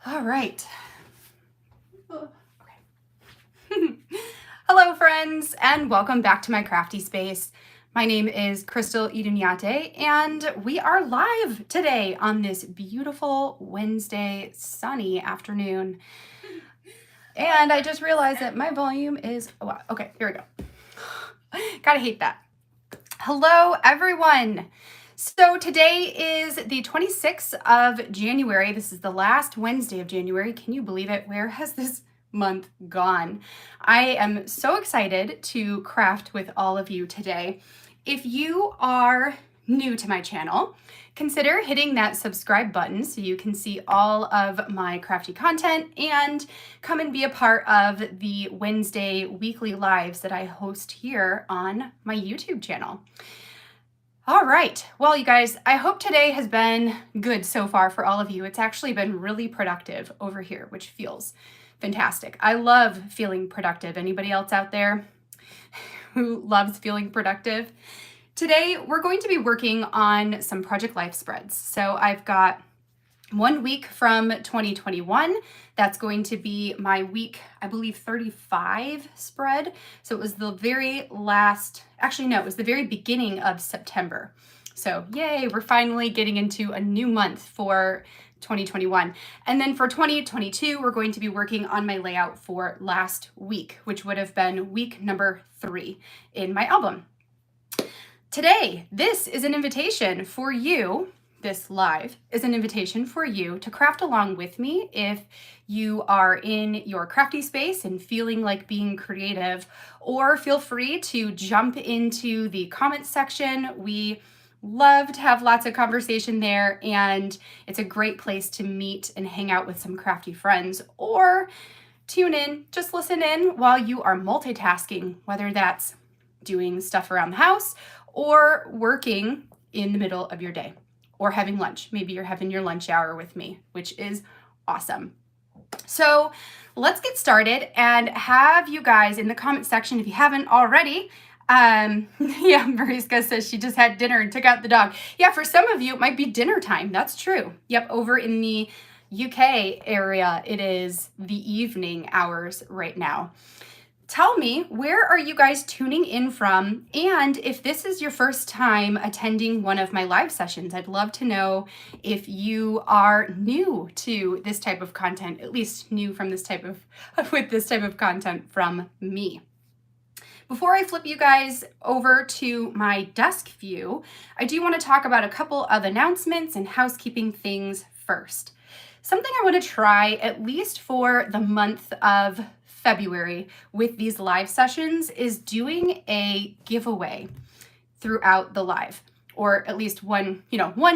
All right. Okay. Hello, friends, and welcome back to my crafty space. My name is Crystal Idunyate, and we are live today on this beautiful Wednesday sunny afternoon. And I just realized that my volume is, oh, wow. Okay, here we go. Gotta hate that. Hello, everyone. So today is the 26th of January. This is the last Wednesday of January. Can you believe it? Where has this month gone? I am so excited to craft with all of you today. If you are new to my channel, consider hitting that subscribe button so you can see all of my crafty content and come and be a part of the Wednesday weekly lives that I host here on my YouTube channel. All right, well, you guys, I hope today has been good so far for all of you. It's actually been really productive over here, which feels fantastic. I love feeling productive. Anybody else out there who loves feeling productive? Today, we're going to be working on some Project Life spreads. So I've got 1 week from 2021. That's going to be my week, I believe, 35 spread. So it was the very last, actually, no, it was the very beginning of September. So yay, we're finally getting into a new month for 2021. And then for 2022, we're going to be working on my layout for last week, which would have been week number 3 in my album. Today, this is an invitation for you. This live is an invitation for you to craft along with me if you are in your crafty space and feeling like being creative, or feel free to jump into the comments section. We love to have lots of conversation there, and it's a great place to meet and hang out with some crafty friends, or tune in, just listen in while you are multitasking, whether that's doing stuff around the house or working in the middle of your day, or having lunch. Maybe you're having your lunch hour with me, which is awesome. So let's get started and have you guys in the comment section, if you haven't already. Yeah, Mariska says she just had dinner and took out the dog. Yeah, for some of you, it might be dinner time. That's true. Yep, over in the UK area, it is the evening hours right now. Tell me, where are you guys tuning in from? And if this is your first time attending one of my live sessions, I'd love to know if you are new to this type of content, at least new from this type of, with this type of content from me. Before I flip you guys over to my desk view, I do want to talk about a couple of announcements and housekeeping things first. Something I want to try, at least for the month of February with these live sessions, is doing a giveaway throughout the live, or at least one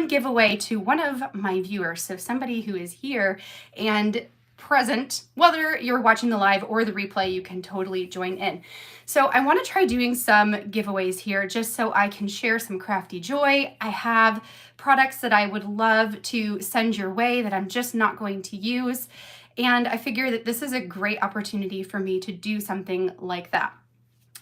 giveaway to one of my viewers. So somebody who is here and present, whether you're watching the live or the replay, you can totally join in. So I want to try doing some giveaways here just so I can share some crafty joy. I have products that I would love to send your way that I'm just not going to use. And I figure that this is a great opportunity for me to do something like that.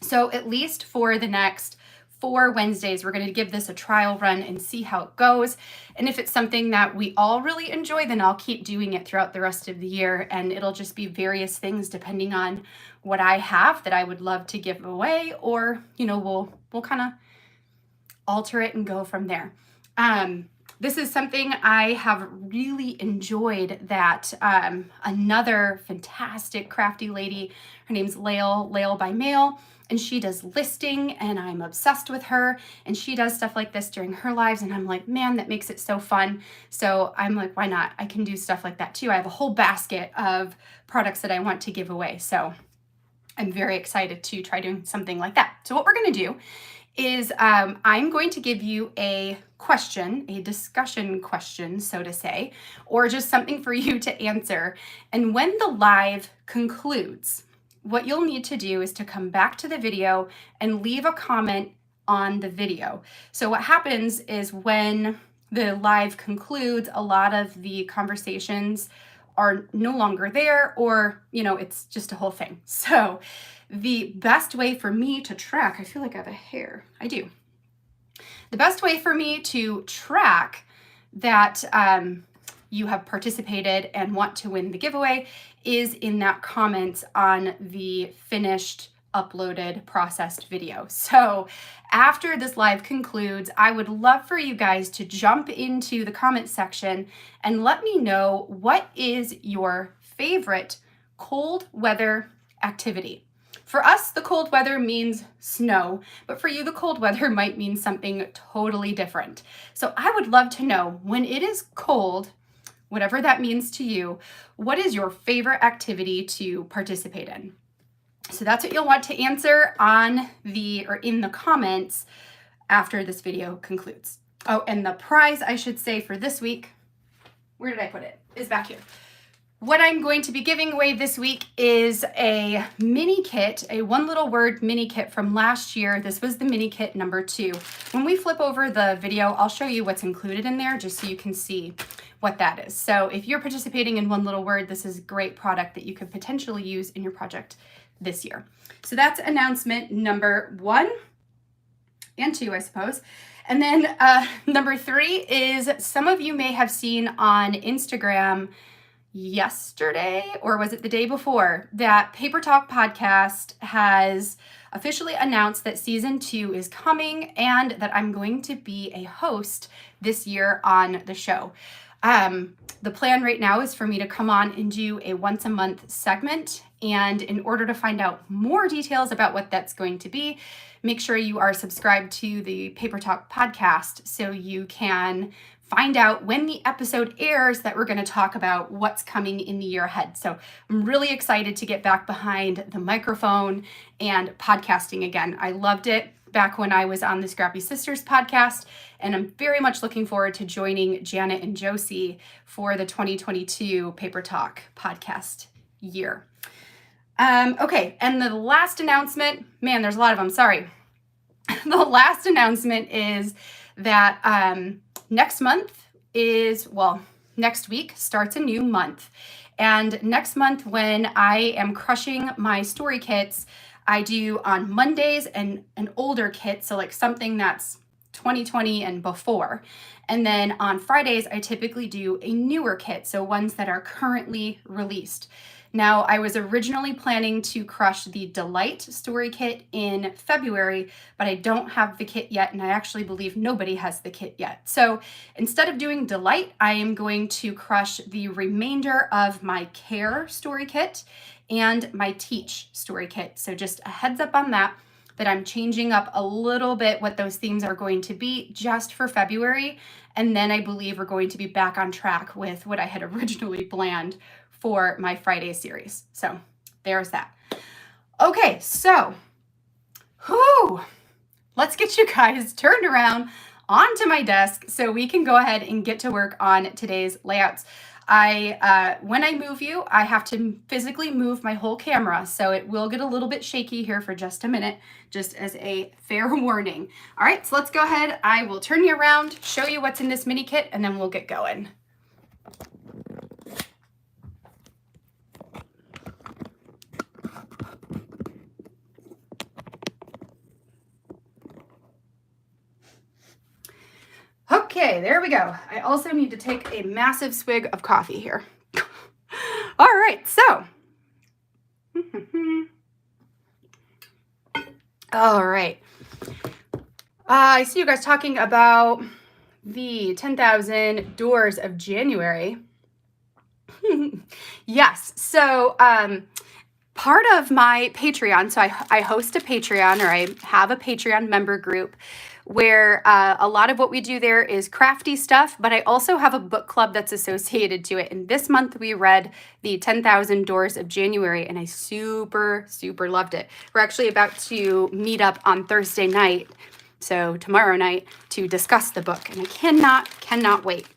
So at least for the next 4 Wednesdays, we're going to give this a trial run and see how it goes. And if it's something that we all really enjoy, then I'll keep doing it throughout the rest of the year. And it'll just be various things depending on what I have that I would love to give away, or, we'll kind of alter it and go from there. This is something I have really enjoyed that another fantastic crafty lady, her name's Lael by Mail, and she does listing, and I'm obsessed with her, and she does stuff like this during her lives, and I'm like, man, that makes it so fun. So I'm like, why not? I can do stuff like that too. I have a whole basket of products that I want to give away. So I'm very excited to try doing something like that. So what we're going to do is I'm going to give you a question, a discussion question, so to say, or just something for you to answer. And when the live concludes, what you'll need to do is to come back to the video and leave a comment on the video. So what happens is when the live concludes, a lot of the conversations are no longer there, or, it's just a whole thing. So the best way for me to track, I feel like I have a hair. I do. The best way for me to track that you have participated and want to win the giveaway is in that comments on the finished uploaded processed video. So after this live concludes, I would love for you guys to jump into the comment section and let me know what is your favorite cold weather activity. For us, the cold weather means snow, but for you, the cold weather might mean something totally different. So I would love to know, when it is cold, whatever that means to you, what is your favorite activity to participate in? So that's what you'll want to answer in the comments after this video concludes. Oh, and the prize, I should say, for this week, where did I put it? Is back here. What I'm going to be giving away this week is a mini kit, a one little word mini kit from last year. This was the mini kit number 2. When we flip over the video, I'll show you what's included in there just so you can see what that is. So if you're participating in one little word, this is a great product that you could potentially use in your project this year. So that's announcement number 1 and 2, I suppose. And then number 3 is, some of you may have seen on Instagram yesterday, or was it the day before, that Paper Talk podcast has officially announced that season 2 is coming and that I'm going to be a host this year on the show. The plan right now is for me to come on and do a once a month segment. And in order to find out more details about what that's going to be, make sure you are subscribed to the Paper Talk podcast so you can find out when the episode airs that we're going to talk about what's coming in the year ahead. So I'm really excited to get back behind the microphone and podcasting again. I loved it back when I was on the Scrappy Sisters podcast, and I'm very much looking forward to joining Janet and Josie for the 2022 Paper Talk podcast year. Okay, and the last announcement, man, there's a lot of them, sorry. The last announcement is that next week starts a new month. And next month, when I am crushing my story kits, I do on Mondays an older kit, so like something that's 2020 and before. And then on Fridays, I typically do a newer kit, so ones that are currently released. Now, I was originally planning to crush the Delight story kit in February, but I don't have the kit yet, and I actually believe nobody has the kit yet. So instead of doing Delight, I am going to crush the remainder of my Care story kit and my Teach story kit. So just a heads up on that I'm changing up a little bit what those themes are going to be just for February. And then I believe we're going to be back on track with what I had originally planned for my Friday series. So there's that. Okay, so let's get you guys turned around onto my desk so we can go ahead and get to work on today's layouts. When I move you, I have to physically move my whole camera, so it will get a little bit shaky here for just a minute, just as a fair warning. All right, so let's go ahead. I will turn you around, show you what's in this mini kit, and then we'll get going. Okay, there we go. I also need to take a massive swig of coffee here. All right, so. All right. I see you guys talking about the 10,000 doors of January. Yes, so part of my Patreon, so I host a Patreon, or I have a Patreon member group where a lot of what we do there is crafty stuff, but I also have a book club that's associated to it. And this month we read the 10,000 Doors of January, and I super, super loved it. We're actually about to meet up on Thursday night, so tomorrow night, to discuss the book, and I cannot wait.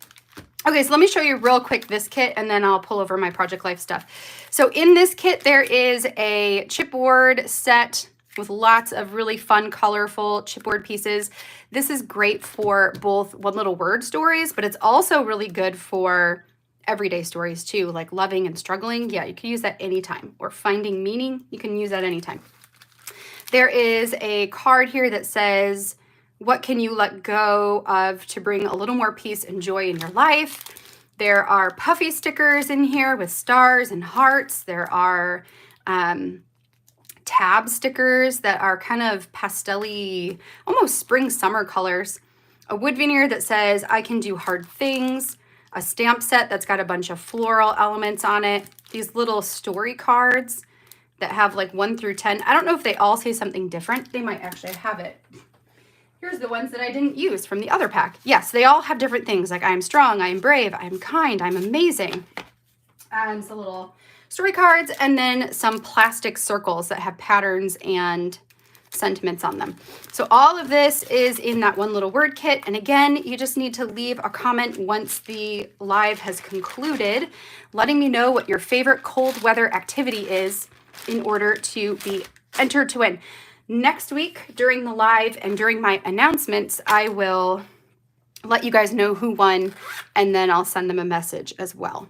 Okay, so let me show you real quick this kit, and then I'll pull over my Project Life stuff. So in this kit, there is a chipboard set with lots of really fun, colorful chipboard pieces. This is great for both one little word stories, but it's also really good for everyday stories too, like loving and struggling. Yeah, you can use that anytime. Or finding meaning, you can use that anytime. There is a card here that says, what can you let go of to bring a little more peace and joy in your life? There are puffy stickers in here with stars and hearts. There are tab stickers that are kind of pastel-y, almost spring summer colors. A wood veneer that says, I can do hard things. A stamp set that's got a bunch of floral elements on it. These little story cards that have like 1 through 10. I don't know if they all say something different. They might actually have it. Here's the ones that I didn't use from the other pack. Yes, they all have different things like I'm strong, I'm brave, I'm kind, I'm amazing. And some little story cards, and then some plastic circles that have patterns and sentiments on them. So all of this is in that one little word kit. And again, you just need to leave a comment once the live has concluded, letting me know what your favorite cold weather activity is in order to be entered to win. Next week during the live and during my announcements, I will let you guys know who won, and then I'll send them a message as well.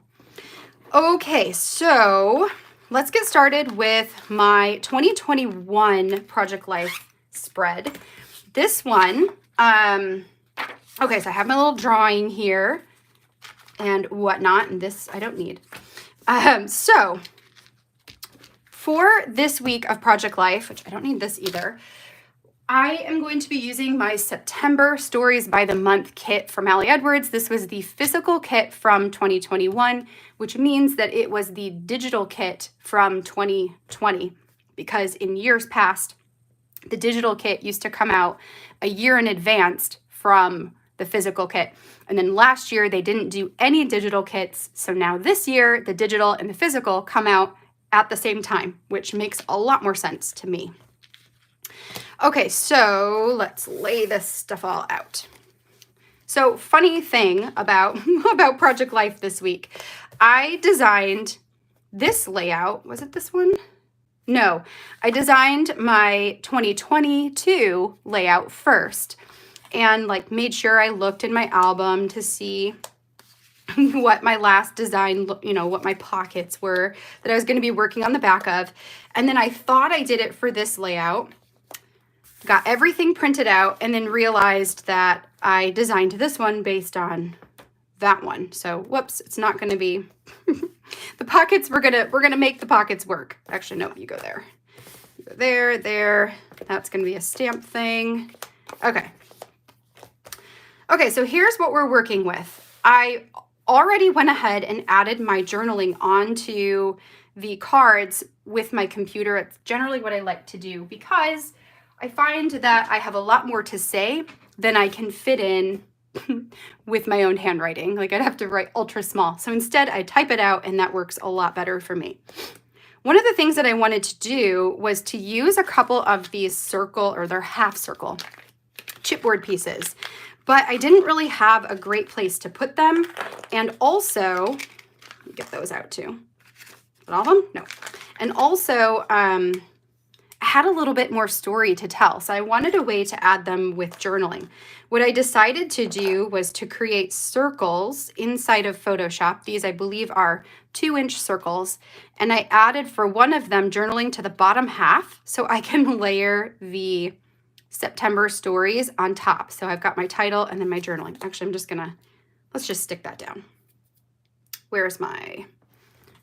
Okay, so let's get started with my 2021 Project Life spread. This one, okay, so I have my little drawing here and whatnot, and this I don't need. So for this week of Project Life, which I don't need this either, I am going to be using my September Stories by the Month kit from Allie Edwards. This was the physical kit from 2021, which means that it was the digital kit from 2020, because in years past, the digital kit used to come out a year in advance from the physical kit. And then last year, they didn't do any digital kits. So now this year, the digital and the physical come out at the same time, which makes a lot more sense to me. Okay, so let's lay this stuff all out. So funny thing about Project Life this week, I designed this layout. Was it this one? No, I designed my 2022 layout first and like made sure I looked in my album to see what my last design, what my pockets were that I was going to be working on the back of. And then I thought I did it for this layout, got everything printed out, and then realized that I designed this one based on that one. So whoops, it's not going to be the pockets. We're gonna make the pockets work. Actually, no, you go there. You go there, there. That's going to be a stamp thing. Okay. Okay, so here's what we're working with. I already went ahead and added my journaling onto the cards with my computer. It's generally what I like to do because I find that I have a lot more to say than I can fit in with my own handwriting. Like I'd have to write ultra small. So instead I type it out, and that works a lot better for me. One of the things that I wanted to do was to use a couple of these circle, or they're half circle chipboard pieces, but I didn't really have a great place to put them. And also, let me get those out too. But all of them? No. And also, I had a little bit more story to tell. So I wanted a way to add them with journaling. What I decided to do was to create circles inside of Photoshop. These, I believe, are 2-inch circles. And I added for one of them journaling to the bottom half so I can layer the September stories on top. So I've got my title and then my journaling. Actually, let's just stick that down. Where's my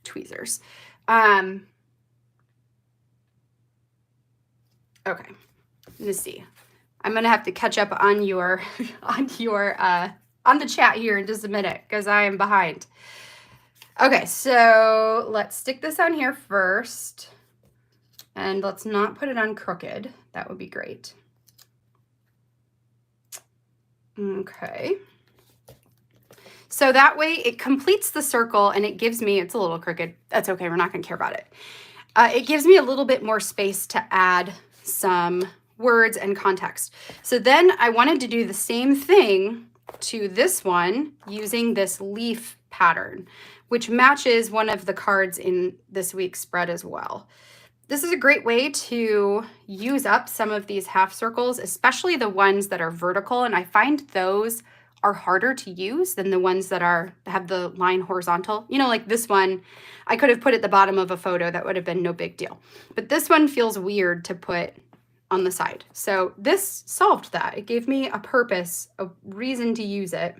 tweezers? Okay, let's see. I'm going to have to catch up on on the chat here in just a minute because I am behind. Okay, so let's stick this on here first, and let's not put it on crooked. That would be great. Okay. So that way it completes the circle and it gives me, it's a little crooked. That's okay. We're not going to care about it. It gives me a little bit more space to add some words and context. So then I wanted to do the same thing to this one using this leaf pattern, which matches one of the cards in this week's spread as well. This is a great way to use up some of these half circles, especially the ones that are vertical. And I find those are harder to use than the ones that have the line horizontal. Like this one, I could have put at the bottom of a photo. That would have been no big deal. But this one feels weird to put on the side. So this solved that. It gave me a purpose, a reason to use it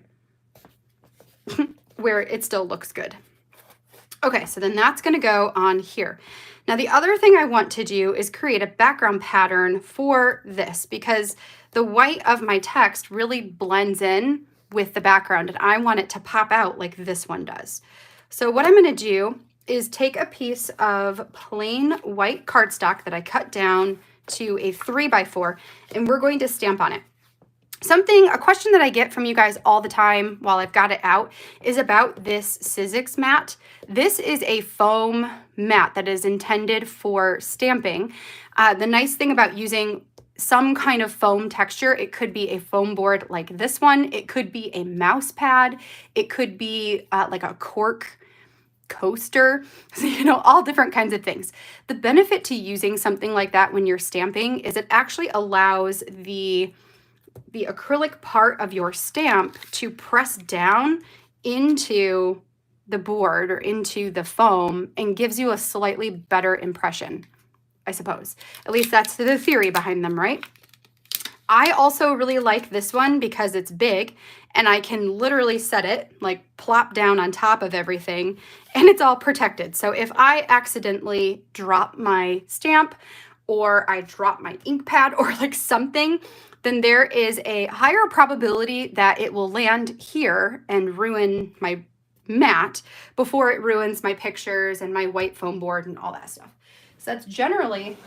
where it still looks good. Okay, so then that's gonna go on here. Now the other thing I want to do is create a background pattern for this because the white of my text really blends in with the background and I want it to pop out like this one does. So what I'm gonna do is take a piece of plain white cardstock that I cut down to a 3x4 and we're going to stamp on it. A question that I get from you guys all the time while I've got it out is about this Sizzix mat. This is a foam mat that is intended for stamping. The nice thing about using some kind of foam texture, it could be a foam board like this one, it could be a mouse pad, it could be like a cork coaster, so, you know, all different kinds of things. The benefit to using something like that when you're stamping is it actually allows the acrylic part of your stamp to press down into the board or into the foam and gives you a slightly better impression, I suppose. At least that's the theory behind them, right? I also really like this one because it's big and I can literally set it, like plop down on top of everything and it's all protected. So if I accidentally drop my stamp or I drop my ink pad or like something, then there is a higher probability that it will land here and ruin my mat before it ruins my pictures and my white foam board and all that stuff. So that's generally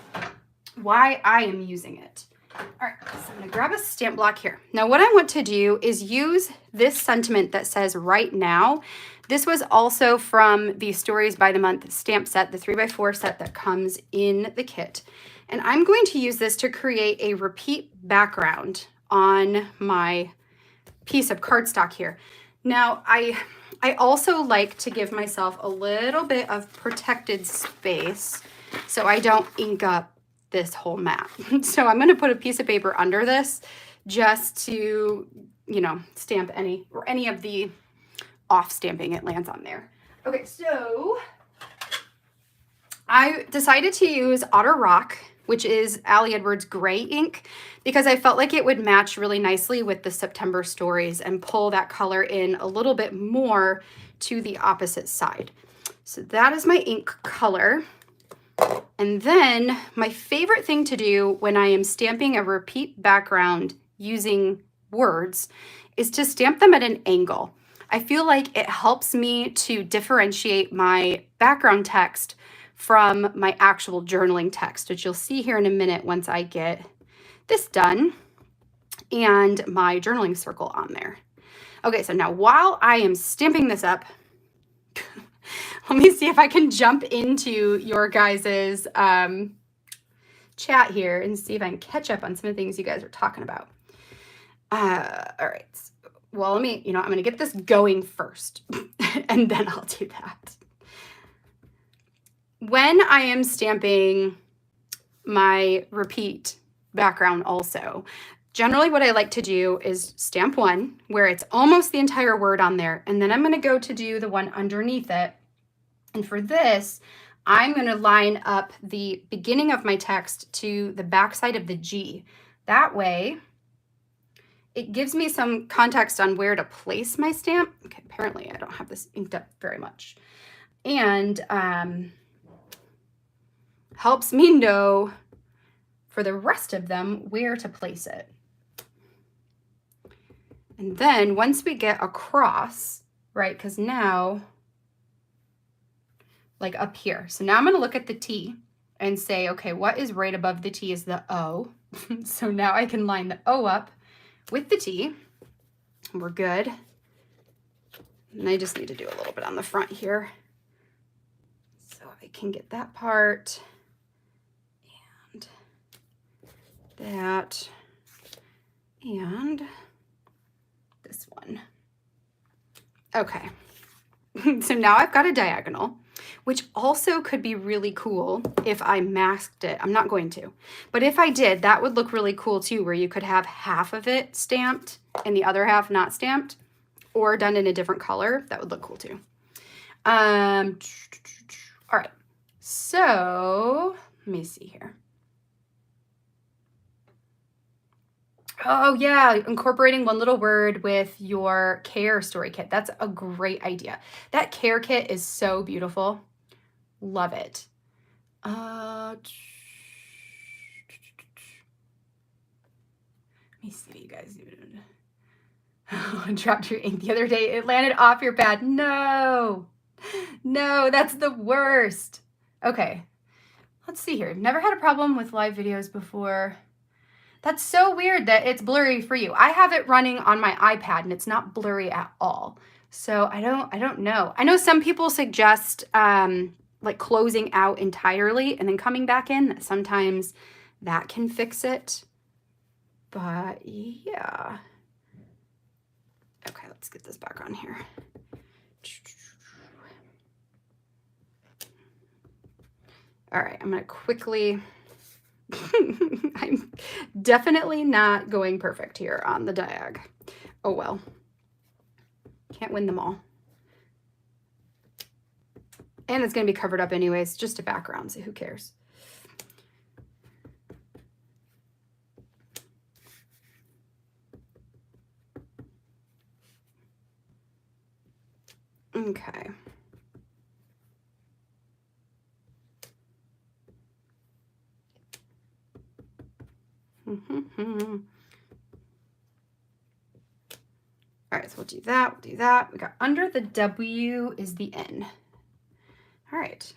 why I am using it. All right, so I'm gonna grab a stamp block here. Now what I want to do is use this sentiment that says right now. This was also from the Stories by the Month stamp set, the 3x4 set that comes in the kit. And I'm going to use this to create a repeat background on my piece of cardstock here. Now, I also like to give myself a little bit of protected space so I don't ink up this whole mat. So I'm going to put a piece of paper under this just to, you know, stamp any of the off stamping it lands on there. Okay, so I decided to use Otter Rock, which is Ali Edwards gray ink, because I felt like it would match really nicely with the September stories and pull that color in a little bit more to the opposite side. So that is my ink color. And then my favorite thing to do when I am stamping a repeat background using words is to stamp them at an angle. I feel like it helps me to differentiate my background text from my actual journaling text, which you'll see here in a minute once I get this done and my journaling circle on there. Okay, so now while I am stamping this up, let me see if I can jump into your guys's chat here and see if I can catch up on some of the things you guys are talking about. All right, well, I'm gonna get this going first and then I'll do that. When I am stamping my repeat background also, generally what I like to do is stamp one where it's almost the entire word on there, and then I'm going to go to do the one underneath it. And for this, I'm going to line up the beginning of my text to the back side of the G. That way, it gives me some context on where to place my stamp. Okay, apparently I don't have this inked up very much. And helps me know for the rest of them where to place it. And then once we get across, right, because now, like up here. So now I'm going to look at the T and say, okay, what is right above the T is the O. So now I can line the O up with the T. And we're good. And I just need to do a little bit on the front here. So I can get that part. That and this one. Okay, so now I've got a diagonal, which also could be really cool if I masked it. I'm not going to, but if I did, that would look really cool too, where you could have half of it stamped and the other half not stamped or done in a different color. That would look cool too. All right, so let me see here. Oh yeah, incorporating one little word with your care story kit. That's a great idea. That care kit is so beautiful. Love it. Let me see what you guys do. Dropped your ink the other day. It landed off your pad. No, no, that's the worst. Okay, let's see here. Never had a problem with live videos before. That's so weird that it's blurry for you. I have it running on my iPad and it's not blurry at all. So I don't know. I know some people suggest like closing out entirely and then coming back in. Sometimes that can fix it. But yeah. Okay, let's get this back on here. All right, I'm gonna quickly, I'm definitely not going perfect here on the diag. Oh well, can't win them all. And it's gonna be covered up anyways, just a background, so who cares? Okay. All right, so we'll do that, we'll do that. We got under the W is the N. All right.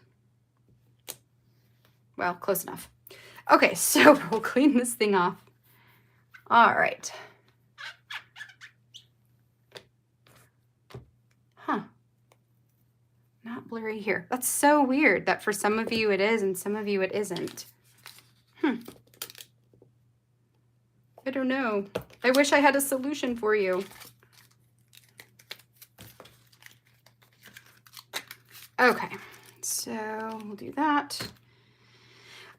Well, close enough. Okay, so we'll clean this thing off. All right. Huh. Not blurry here. That's so weird that for some of you it is and some of you it isn't. I don't know. I wish I had a solution for you. Okay, so we'll do that.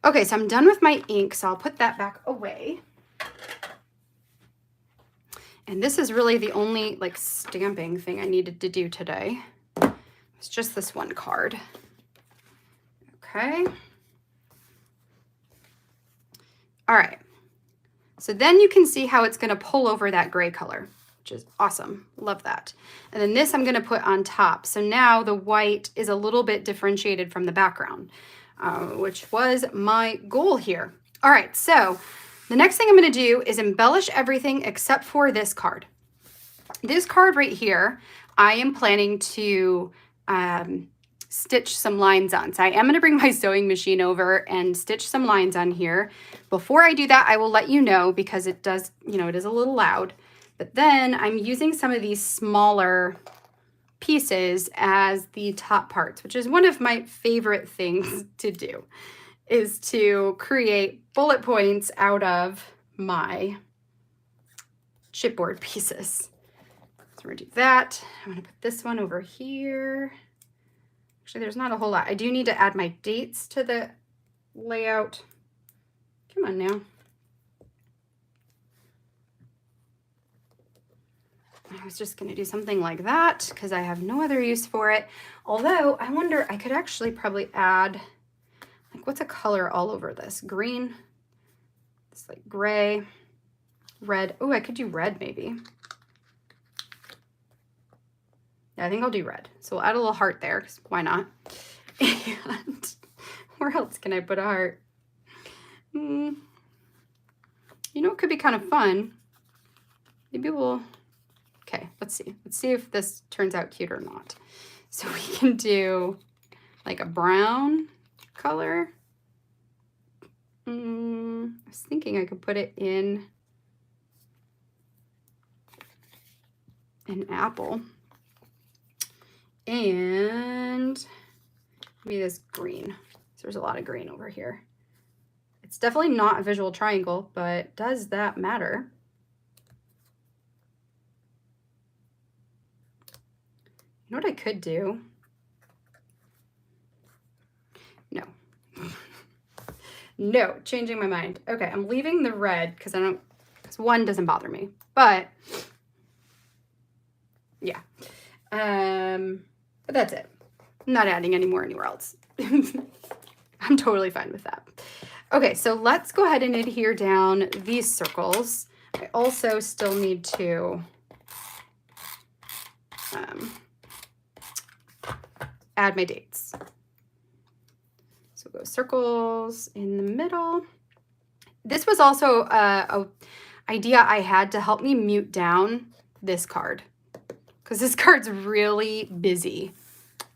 Okay, so I'm done with my ink, so I'll put that back away. And this is really the only like stamping thing I needed to do today. It's just this one card. Okay. All right. So then you can see how it's going to pull over that gray color, which is awesome. Love that. And then this I'm going to put on top. So now the white is a little bit differentiated from the background, which was my goal here. All right, so the next thing I'm going to do is embellish everything except for this card. This card right here, I am planning to stitch some lines on. So I am going to bring my sewing machine over and stitch some lines on here. Before I do that, I will let you know because it does, you know, it is a little loud. But then I'm using some of these smaller pieces as the top parts, which is one of my favorite things to do, is to create bullet points out of my chipboard pieces. So we're gonna do that. I'm gonna put this one over here. Actually, there's not a whole lot. I do need to add my dates to the layout. Come on now. I was just gonna do something like that because I have no other use for it. Although I wonder, I could actually probably add, like, what's a color all over this? Green, it's like gray, red. Oh, I could do red maybe. Yeah, I think I'll do red. So we'll add a little heart there, because why not? And where else can I put a heart? You know, it could be kind of fun. Maybe we'll, okay, let's see. Let's see if this turns out cute or not. So we can do like a brown color. I was thinking I could put it in an apple. And maybe this green. So there's a lot of green over here. It's definitely not a visual triangle, but does that matter? You know what I could do? No. No, changing my mind. Okay, I'm leaving the red because one doesn't bother me. But yeah. But that's it. I'm not adding any more anywhere else. I'm totally fine with that. Okay, so let's go ahead and adhere down these circles. I also still need to add my dates. So go circles in the middle. This was also a idea I had to help me mute down this card, because this card's really busy.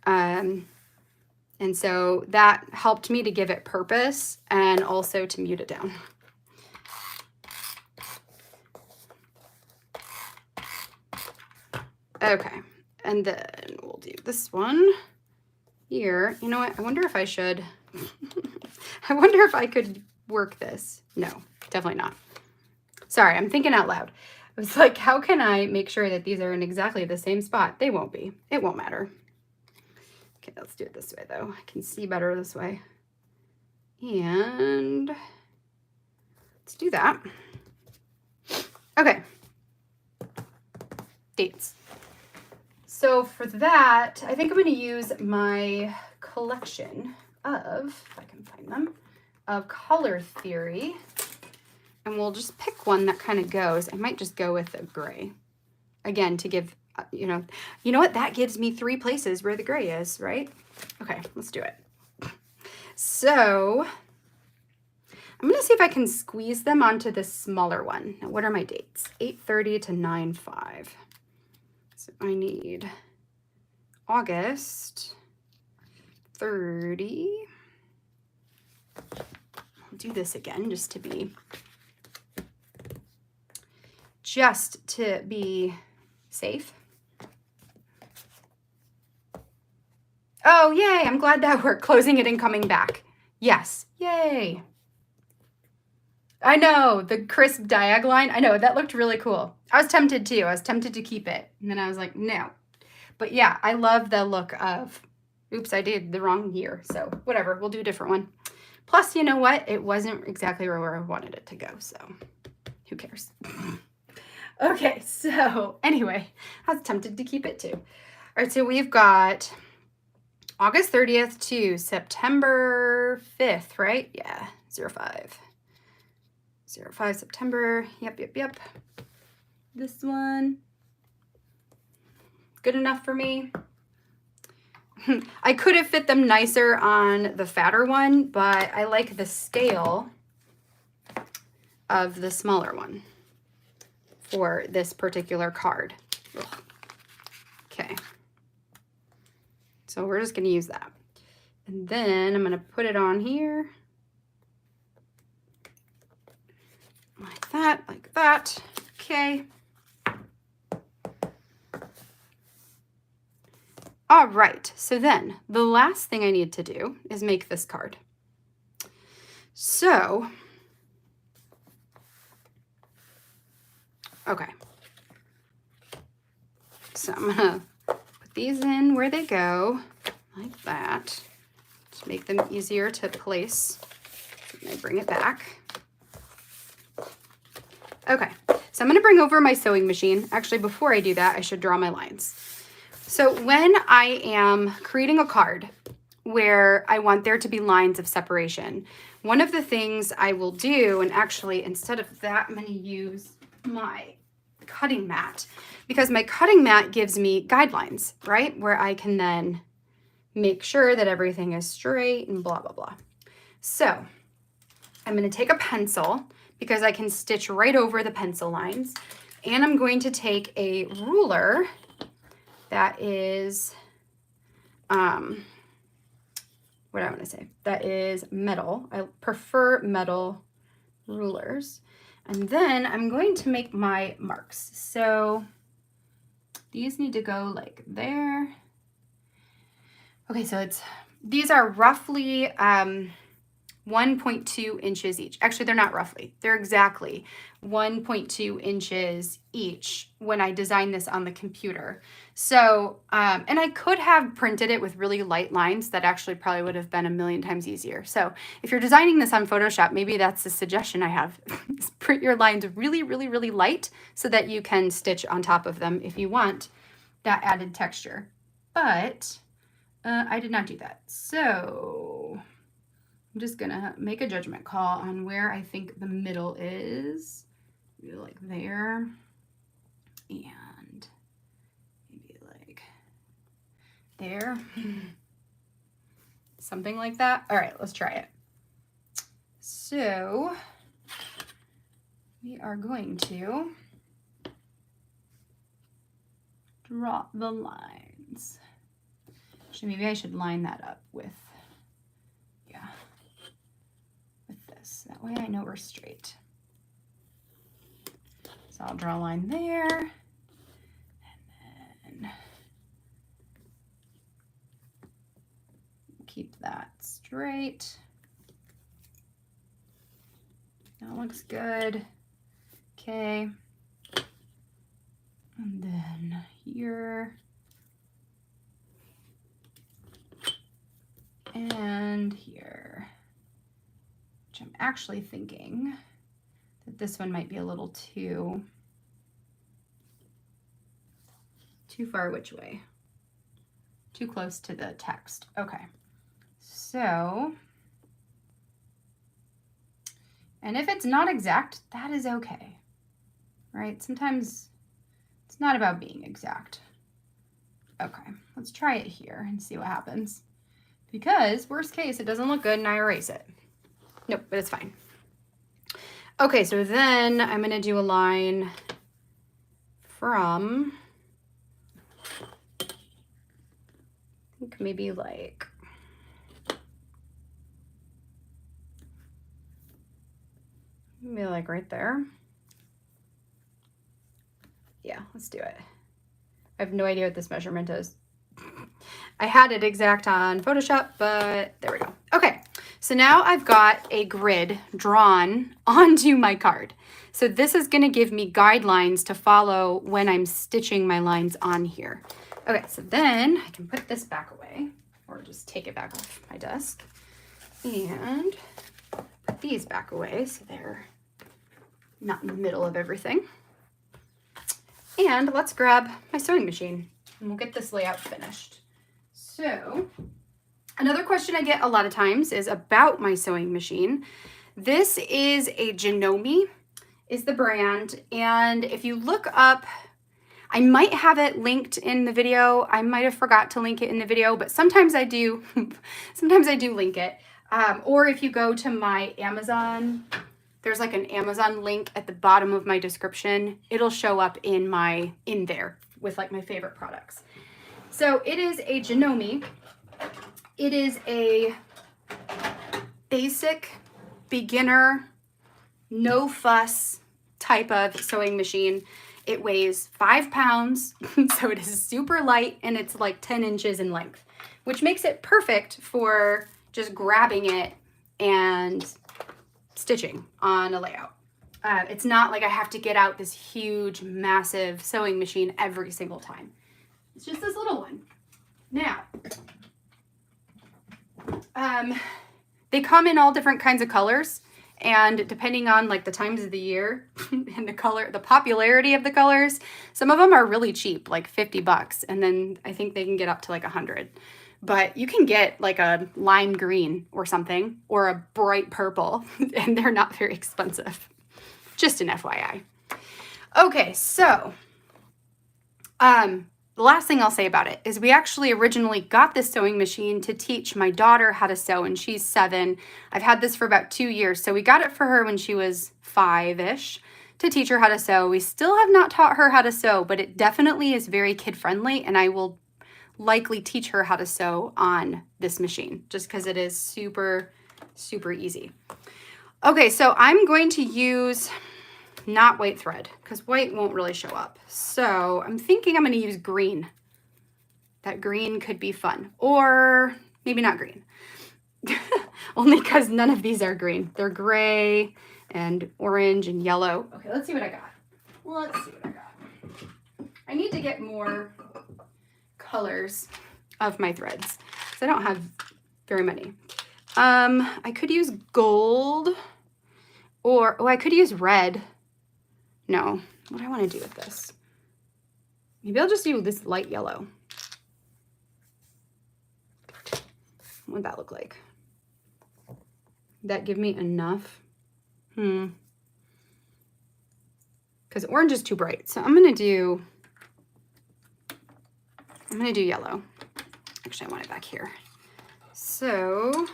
And so that helped me to give it purpose and also to mute it down. Okay, and then we'll do this one here. You know what? I wonder if I should. I wonder if I could work this. No, definitely not. Sorry, I'm thinking out loud. I was like, how can I make sure that these are in exactly the same spot? They won't be. It won't matter. Okay, let's do it this way, though. I can see better this way. And let's do that. Okay. Dates. So for that, I think I'm going to use my collection of, if I can find them, of color theory. And we'll just pick one that kind of goes. I might just go with a gray. Again, to give, you know what? That gives me 3 places where the gray is, right? Okay, let's do it. So I'm going to see if I can squeeze them onto the smaller one. Now, what are my dates? 8:30 to 9:05. So I need August 30. I'll do this again just to be safe. Oh, yay, I'm glad that worked. Closing it and coming back. Yes, yay. I know, the crisp diag line. I know, that looked really cool. I was tempted too. I was tempted to keep it. And then I was like, no. But yeah, I love the look of, oops, I did the wrong year. So whatever, we'll do a different one. Plus, you know what? It wasn't exactly where I wanted it to go. So who cares? Okay, so anyway, I was tempted to keep it too. All right, so we've got August 30th to September 5th, right? Yeah, 05. 05 September. Yep. This one. Good enough for me. I could have fit them nicer on the fatter one, but I like the scale of the smaller one for this particular card. Ugh. Okay. So we're just going to use that. And then I'm going to put it on here. Like that. Okay. All right. So then the last thing I need to do is make this card. So, okay. So I'm going to put these in where they go, like that, to make them easier to place. And I bring it back. Okay, so I'm going to bring over my sewing machine. Actually, before I do that, I should draw my lines. So when I am creating a card where I want there to be lines of separation, one of the things I will do, and actually instead of that, I'm going to use my cutting mat, because my cutting mat gives me guidelines, right? Where I can then make sure that everything is straight and blah, blah, blah. So I'm going to take a pencil, because I can stitch right over the pencil lines. And I'm going to take a ruler that is, what do I want to say? That is metal. I prefer metal rulers. And then I'm going to make my marks. So these need to go like there. Okay, so these are roughly 1.2 inches each. Actually, they're not roughly. They're exactly 1.2 inches each when I designed this on the computer. So, and I could have printed it with really light lines. That actually probably would have been a million times easier. So if you're designing this on Photoshop, maybe that's the suggestion I have. Print your lines really, really, really light so that you can stitch on top of them if you want that added texture. But I did not do that. So I'm just gonna make a judgment call on where I think the middle is. maybe like there, and maybe like there. Something like that. All right, let's try it. So we are going to draw the lines. Actually, maybe I should line that up with, yeah, with this. That way I know we're straight. So I'll draw a line there, and then keep that straight. That looks good. Okay. And then here. And here. Which I'm actually thinking that this one might be a little too far which way? Too close to the text. Okay. So, and if it's not exact, that is okay, right? Sometimes it's not about being exact. Okay, let's try it here and see what happens. Because worst case, it doesn't look good and I erase it. Nope, but it's fine. Okay, so then I'm gonna do a line from, I think maybe like, maybe like right there. Yeah, let's do it. I have no idea what this measurement is. I had it exact on Photoshop, but there we go. Okay, so now I've got a grid drawn onto my card. So this is gonna give me guidelines to follow when I'm stitching my lines on here. Okay, so then I can put this back away, or just take it back off my desk, and put these back away so they're not in the middle of everything. And let's grab my sewing machine and we'll get this layout finished. So another question I get a lot of times is about my sewing machine. This is a Janome is the brand. And if you look up, I might have it linked in the video. I might have forgot to link it in the video, but sometimes I do, sometimes I do link it. Or if you go to my Amazon, there's like an Amazon link at the bottom of my description. It'll show up in there with like my favorite products. So it is a Janome. It is a basic, beginner, no fuss type of sewing machine. It weighs 5 pounds, so it is super light and it's like 10 inches in length, which makes it perfect for just grabbing it and stitching on a layout. It's not like I have to get out this huge, massive sewing machine every single time. It's just this little one. Now, they come in all different kinds of colors, and depending on like the times of the year and the popularity of the colors, some of them are really cheap, like 50 bucks, and then I think they can get up to like 100. But you can get like a lime green or something, or a bright purple, and they're not very expensive. Just an FYI. Okay, so the last thing I'll say about it is we actually originally got this sewing machine to teach my daughter how to sew, and she's 7. I've had this for about 2 years. So we got it for her when she was 5-ish to teach her how to sew. We still have not taught her how to sew, but it definitely is very kid-friendly, and I will likely teach her how to sew on this machine just because it is super, super easy. Okay, so I'm going to use not white thread because white won't really show up. So I'm thinking I'm going to use green. That green could be fun, or maybe not green. Only because none of these are green. They're gray and orange and yellow. Okay, let's see what I got. Let's see what I got. I need to get more colors of my threads because I don't have very many. I could use gold, or I could use red. No, what do I want to do with this? Maybe I'll just do this light yellow. What would that look like? Would that give me enough? because orange is too bright. So I'm gonna do yellow. Actually, I want it back here. So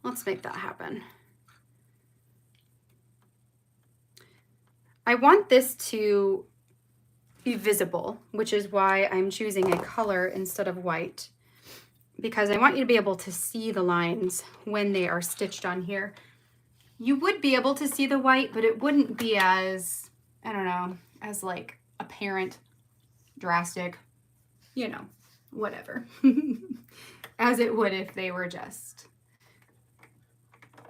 let's make that happen. I want this to be visible, which is why I'm choosing a color instead of white, because I want you to be able to see the lines when they are stitched on here. You would be able to see the white, but it wouldn't be as, I don't know, as like apparent, drastic, you know, whatever, as it would if they were just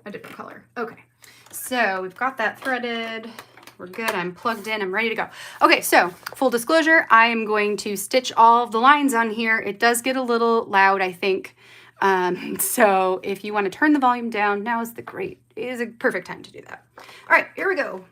a different color. Okay, so we've got that threaded. We're good. I'm plugged in. I'm ready to go. Okay, so full disclosure, I am going to stitch all of the lines on here. It does get a little loud, I think. So if you want to turn the volume down, now is a perfect time to do that. All right, here we go.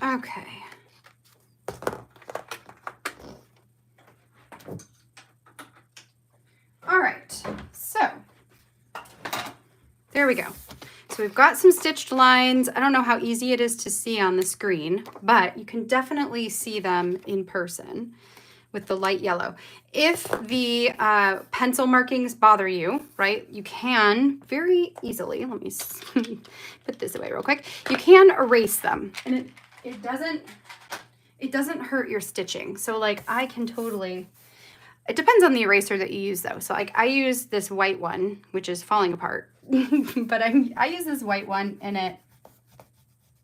Okay. All right, so there we go. So we've got some stitched lines. I don't know how easy it is to see on the screen, but you can definitely see them in person with the light yellow. If the pencil markings bother you, right, you can very easily, let me put this away real quick. You can erase them, and it doesn't hurt your stitching. So like I can totally, it depends on the eraser that you use though. So like I use this white one, which is falling apart, but I use this white one and I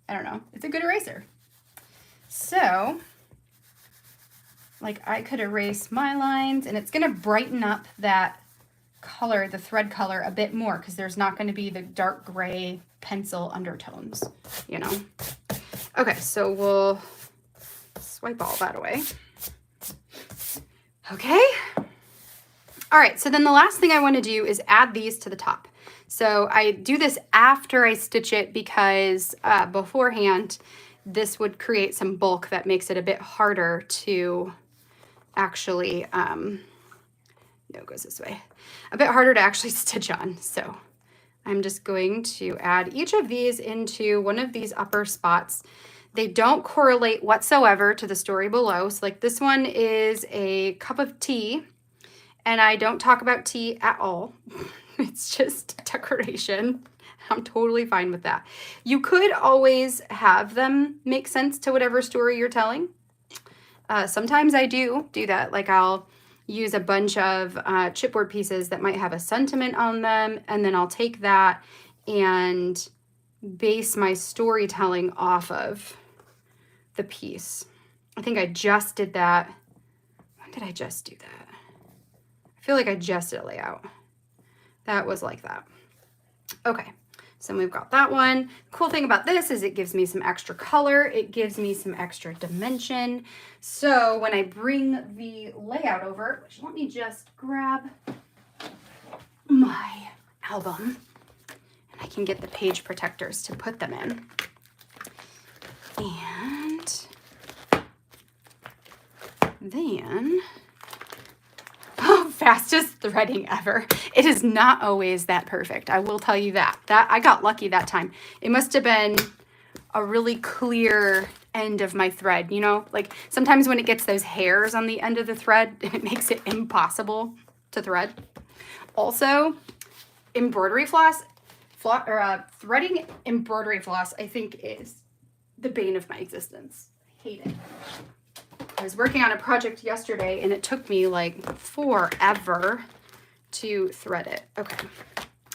don't know, it's a good eraser. So like I could erase my lines and it's gonna brighten up that color, the thread color a bit more because there's not gonna be the dark gray pencil undertones, you know? Okay, so we'll swipe all that away. Okay. All right, so then the last thing I want to do is add these to the top. So I do this after I stitch it because beforehand, this would create some bulk that makes it a bit harder to actually, no, it goes this way, a bit harder to actually stitch on. So I'm just going to add each of these into one of these upper spots. They don't correlate whatsoever to the story below. So like this one is a cup of tea, and I don't talk about tea at all. It's just decoration. I'm totally fine with that. You could always have them make sense to whatever story you're telling. Sometimes I do that. Like I'll use a bunch of chipboard pieces that might have a sentiment on them, and then I'll take that and base my storytelling off of the piece. I think I just did that. When did I just do that? I feel like I just did a layout. That was like that. Okay, So we've got that one. The cool thing about this is it gives me some extra color. It gives me some extra dimension. So when I bring the layout over, let me just grab my album and I can get the page protectors to put them in. And then, fastest threading ever. It is not always that perfect. I will tell you that. I got lucky that time. It must have been a really clear end of my thread, you know? Like sometimes when it gets those hairs on the end of the thread, it makes it impossible to thread. Also, embroidery floss, threading embroidery floss, I think is the bane of my existence. I hate it. I was working on a project yesterday and it took me like forever to thread it. Okay,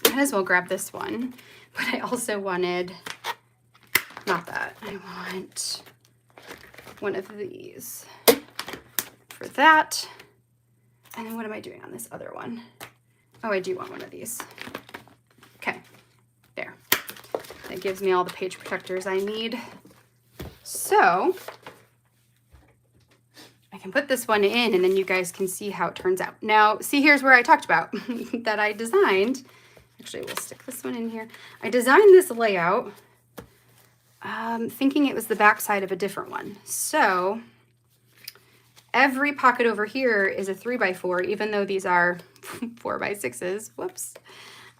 might as well grab this one, but I also wanted, not that, I want one of these for that. And then what am I doing on this other one? Oh, I do want one of these. Okay, there. That gives me all the page protectors I need. So I can put this one in and then you guys can see how it turns out. Now, see, here's where I talked about that I designed. Actually, we'll stick this one in here. I designed this layout thinking it was the back side of a different one. So every pocket over here is a 3x4, even though these are 4x6s. Whoops.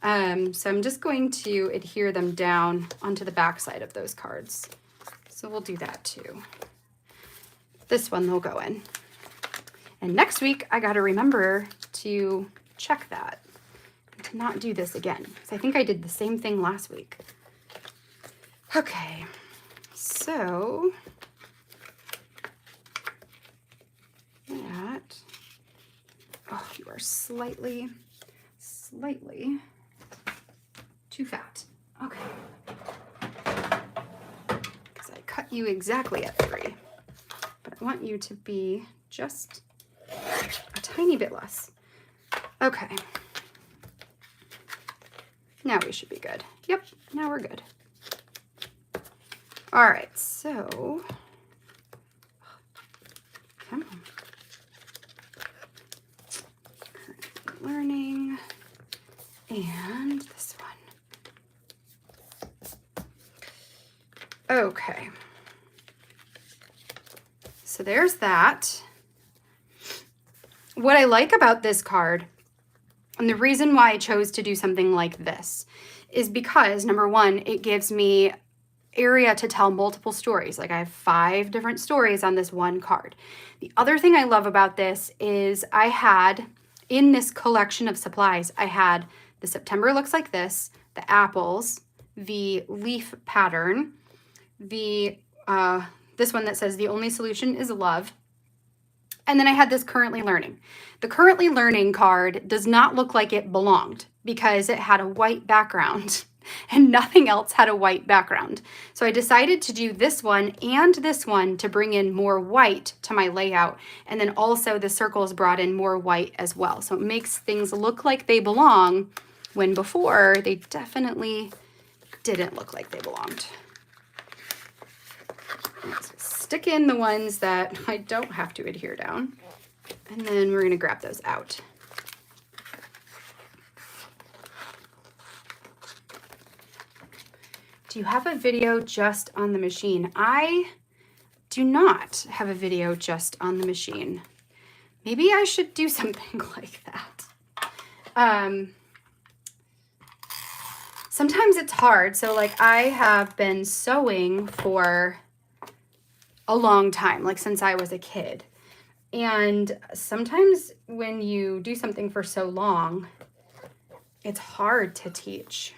So I'm just going to adhere them down onto the back side of those cards. So we'll do that too. This one they'll go in. And next week, I got to remember to check that and to not do this again. Because I think I did the same thing last week. Okay, so that, oh, you are slightly too fat. Okay. Because I cut you exactly at 3. But I want you to be just a tiny bit less. Okay. Now we should be good. Yep, now we're good. All right, so, come on. Currently learning, and this one. Okay. So there's that. What I like about this card, and the reason why I chose to do something like this, is because, number one, it gives me area to tell multiple stories. Like I have 5 different stories on this one card. The other thing I love about this is I had, in this collection of supplies, I had the September looks like this, the apples, the leaf pattern, the this one that says the only solution is love. And then I had this currently learning. The currently learning card does not look like it belonged because it had a white background and nothing else had a white background. So I decided to do this one and this one to bring in more white to my layout. And then also the circles brought in more white as well. So it makes things look like they belong when before they definitely didn't look like they belonged. Let's stick in the ones that I don't have to adhere down. And then we're gonna grab those out. Do you have a video just on the machine? I do not have a video just on the machine. Maybe I should do something like that. Sometimes it's hard. So like I have been sewing for a long time, like since I was a kid. And sometimes when you do something for so long, it's hard to teach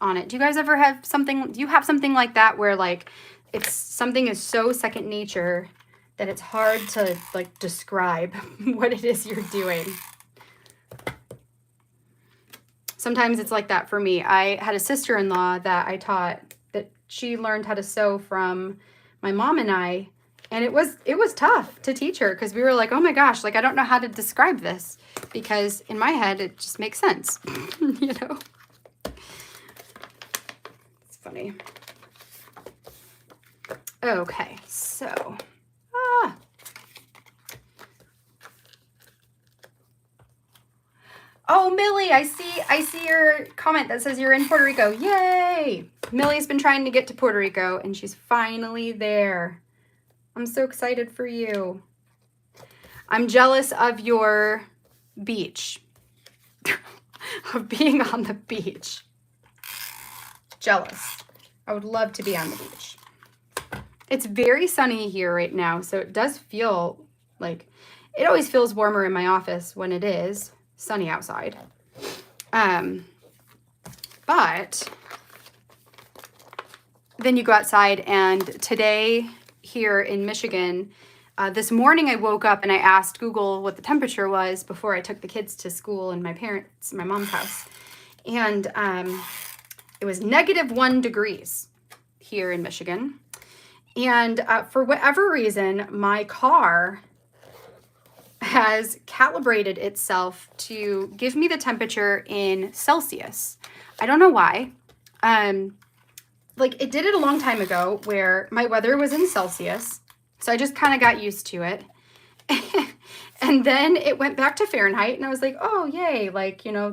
on it. Do you guys ever have something, do you have something like that where like it's something is so second nature that it's hard to like describe what it is you're doing? Sometimes it's like that for me. I had a sister-in-law that I taught, that she learned how to sew from my mom and I, and it was tough to teach her because we were like, oh my gosh, like I don't know how to describe this because in my head it just makes sense, you know? funny. Okay, so, oh, Millie, I see your comment that says you're in Puerto Rico. Yay! Millie's been trying to get to Puerto Rico and she's finally there. I'm so excited for you. I'm jealous of your beach, of being on the beach. Jealous. I would love to be on the beach. It's very sunny here right now, so it does feel like, it always feels warmer in my office when it is sunny outside. But then you go outside, and today here in Michigan, this morning I woke up and I asked Google what the temperature was before I took the kids to school in my mom's house. And it was -1 degrees here in Michigan. And for whatever reason, my car has calibrated itself to give me the temperature in Celsius. I don't know why. Like, it did it a long time ago where my weather was in Celsius. So I just kind of got used to it. And then it went back to Fahrenheit, and I was like, oh, yay. Like, you know,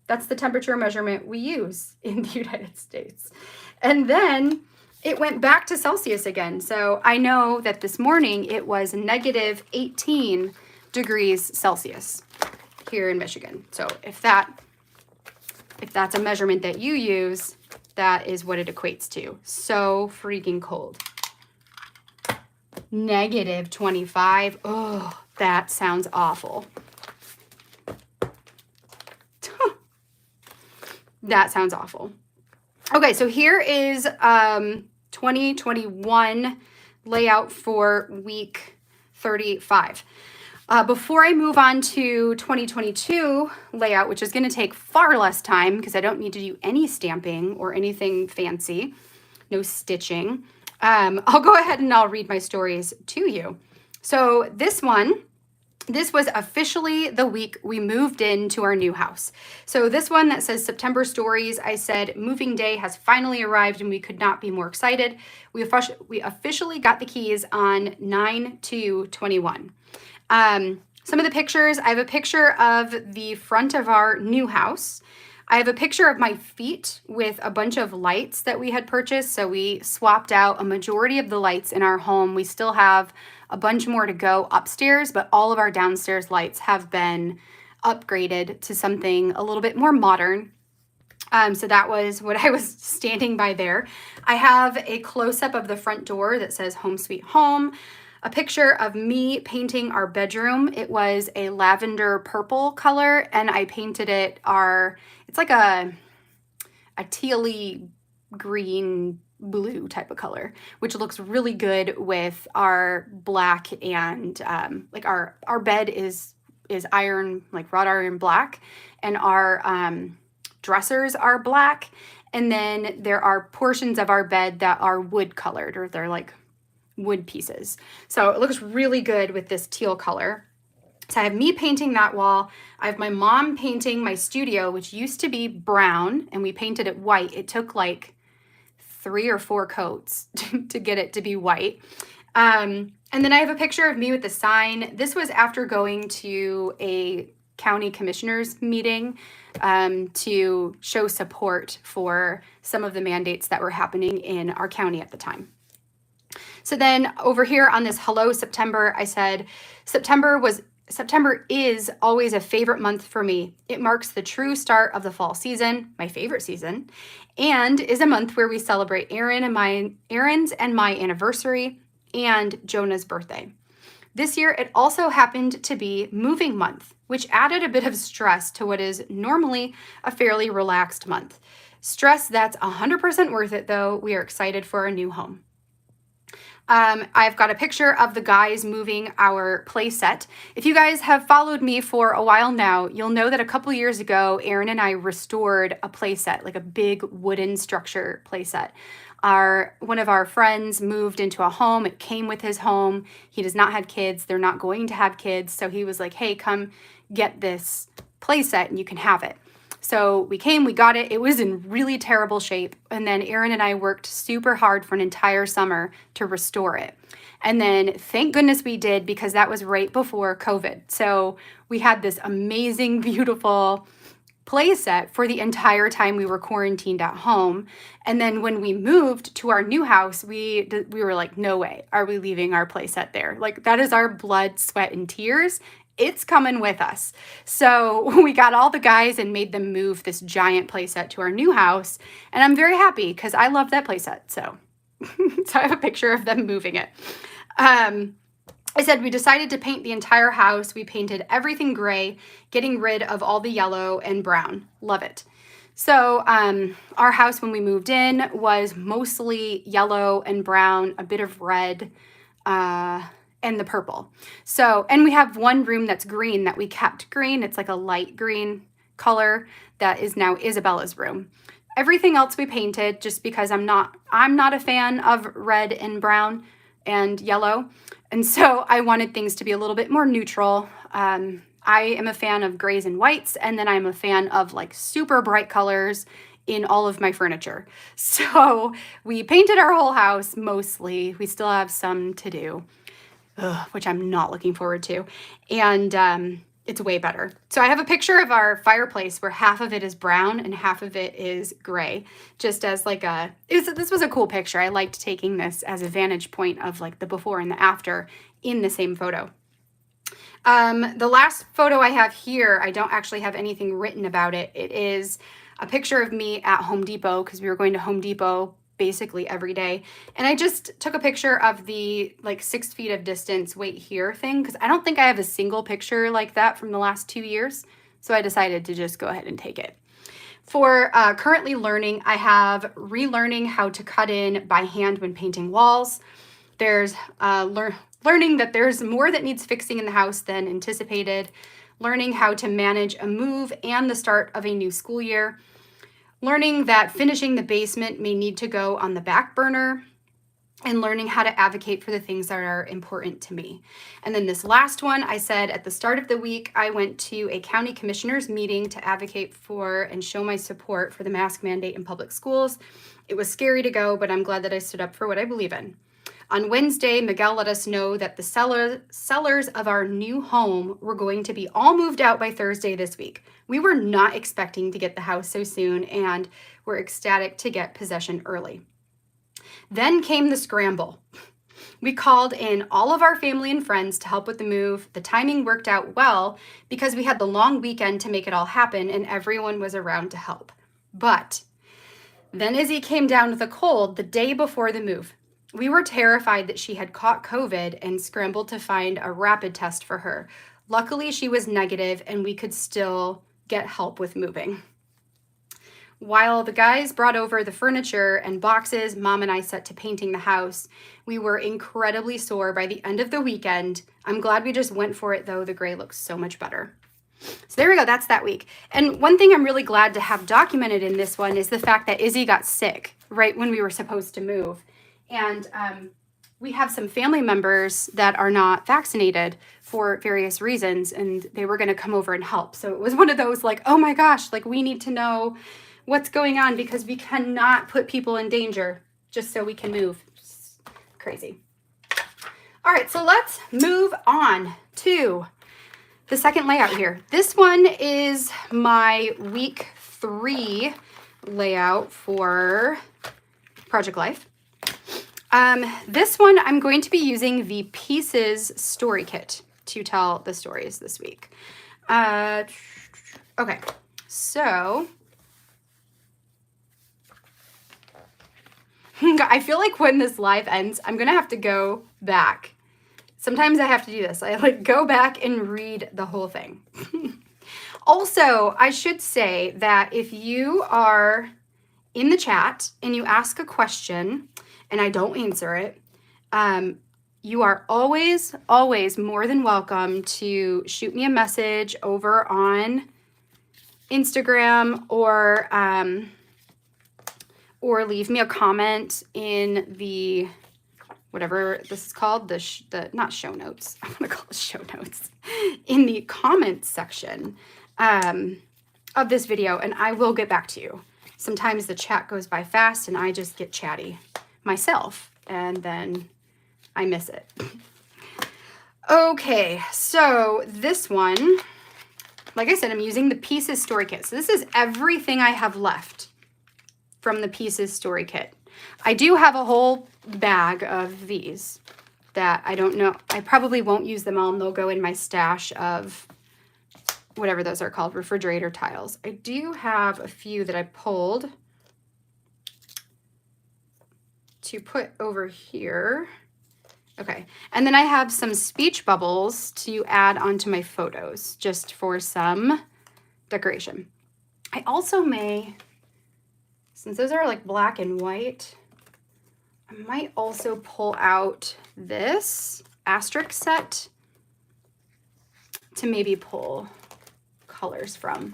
that's the temperature measurement we use in the United States. And then it went back to Celsius again. So I know that this morning it was -18 degrees Celsius here in Michigan. So if that's a measurement that you use, that is what it equates to. So freaking cold. -25. Oh, that sounds awful. That sounds awful. Okay, so here is 2021 layout for week 35. Before I move on to 2022 layout, which is going to take far less time because I don't need to do any stamping or anything fancy, no stitching, I'll go ahead and I'll read my stories to you. So this was officially the week we moved into our new house. So this one that says September Stories, I said moving day has finally arrived and we could not be more excited. We officially got the keys on 9/2/21. Some of the pictures, I have a picture of the front of our new house. I have a picture of my feet with a bunch of lights that we had purchased. So we swapped out a majority of the lights in our home. We still have a bunch more to go upstairs, but all of our downstairs lights have been upgraded to something a little bit more modern. So that was what I was standing by there. I have a close-up of the front door that says Home Sweet Home. A picture of me painting our bedroom. It was a lavender purple color, and I painted it it's like a tealy green blue type of color, which looks really good with our black and like our bed is iron, like wrought iron black, and our dressers are black, and then there are portions of our bed that are wood colored, or they're like wood pieces. So it looks really good with this teal color. So I have me painting that wall. I have my mom painting my studio, which used to be brown, and we painted it white. It took like 3 or 4 coats to get it to be white. And then I have a picture of me with the sign. This was after going to a county commissioners meeting to show support for some of the mandates that were happening in our county at the time. So then over here on this Hello September, I said, September is always a favorite month for me. It marks the true start of the fall season, my favorite season, and is a month where we celebrate Aaron's and my anniversary and Jonah's birthday. This year, it also happened to be moving month, which added a bit of stress to what is normally a fairly relaxed month. Stress that's 100% worth it, though. We are excited for our new home. I've got a picture of the guys moving our play set. If you guys have followed me for a while now, you'll know that a couple years ago, Aaron and I restored a play set, like a big wooden structure play set. One of our friends moved into a home. It came with his home. He does not have kids. They're not going to have kids. So he was like, hey, come get this play set and you can have it. So we came, we got it. It was in really terrible shape. And then Aaron and I worked super hard for an entire summer to restore it. And then thank goodness we did, because that was right before COVID. So we had this amazing, beautiful play set for the entire time we were quarantined at home. And then when we moved to our new house, we were like, no way are we leaving our play set there. Like, that is our blood, sweat, and tears. It's coming with us. So we got all the guys and made them move this giant play set to our new house. And I'm very happy because I love that play set. So, so I have a picture of them moving it. I said we decided to paint the entire house. We painted everything gray, getting rid of all the yellow and brown. Love it. So our house when we moved in was mostly yellow and brown, a bit of red, and the purple. So, and we have one room that's green that we kept green. It's like a light green color that is now Isabella's room. Everything else we painted just because I'm not a fan of red and brown and yellow. And so I wanted things to be a little bit more neutral. I am a fan of grays and whites, and then I'm a fan of like super bright colors in all of my furniture. So we painted our whole house mostly. We still have some to do, which I'm not looking forward to. And it's way better. So I have a picture of our fireplace where half of it is brown and half of it is gray, just as like this was a cool picture. I liked taking this as a vantage point of like the before and the after in the same photo. The last photo I have here, I don't actually have anything written about it. It is a picture of me at Home Depot, because we were going to Home Depot basically every day. And I just took a picture of the like 6 feet of distance, wait here thing, because I don't think I have a single picture like that from the last 2 years. So I decided to just go ahead and take it. For currently learning, I have relearning how to cut in by hand when painting walls. There's learning that there's more that needs fixing in the house than anticipated. Learning how to manage a move and the start of a new school year. Learning that finishing the basement may need to go on the back burner, and learning how to advocate for the things that are important to me. And then this last one, I said at the start of the week, I went to a county commissioners meeting to advocate for and show my support for the mask mandate in public schools. It was scary to go, but I'm glad that I stood up for what I believe in. On Wednesday, Miguel let us know that the sellers of our new home were going to be all moved out by Thursday this week. We were not expecting to get the house so soon, and we're ecstatic to get possession early. Then came the scramble. We called in all of our family and friends to help with the move. The timing worked out well because we had the long weekend to make it all happen, and everyone was around to help. But then Izzy came down with a cold the day before the move. We were terrified that she had caught COVID and scrambled to find a rapid test for her. Luckily, she was negative and we could still get help with moving. While the guys brought over the furniture and boxes, Mom and I set to painting the house. We were incredibly sore by the end of the weekend. I'm glad we just went for it though. The gray looks so much better. So there we go, that's that week. And one thing I'm really glad to have documented in this one is the fact that Izzy got sick right when we were supposed to move. And we have some family members that are not vaccinated for various reasons, and they were going to come over and help. So it was one of those like, oh my gosh, like we need to know what's going on because we cannot put people in danger just so we can move. It's crazy. All right, so let's move on to the second layout here. This one is my week 3 layout for Project Life. This one, I'm going to be using the Pieces story kit to tell the stories this week. Okay, so I feel like when this live ends, I'm going to have to go back. Sometimes I have to do this. I like go back and read the whole thing. Also, I should say that if you are in the chat and you ask a question and I don't answer it, you are always, always more than welcome to shoot me a message over on Instagram or leave me a comment in the, whatever this is called, the not show notes, I'm gonna call it show notes, in the comments section. of this video and I will get back to you. Sometimes the chat goes by fast and I just get chatty myself and then I miss it. Okay, so this one, like I said, I'm using the Pieces Story Kit. So this is everything I have left from the Pieces Story Kit. I do have a whole bag of these that I don't know. I probably won't use them all and they'll go in my stash of whatever those are called, refrigerator tiles. I do have a few that I pulled to put over here. Okay, and then I have some speech bubbles to add onto my photos just for some decoration. I also may, since those are like black and white, I might also pull out this asterisk set to maybe pull colors from.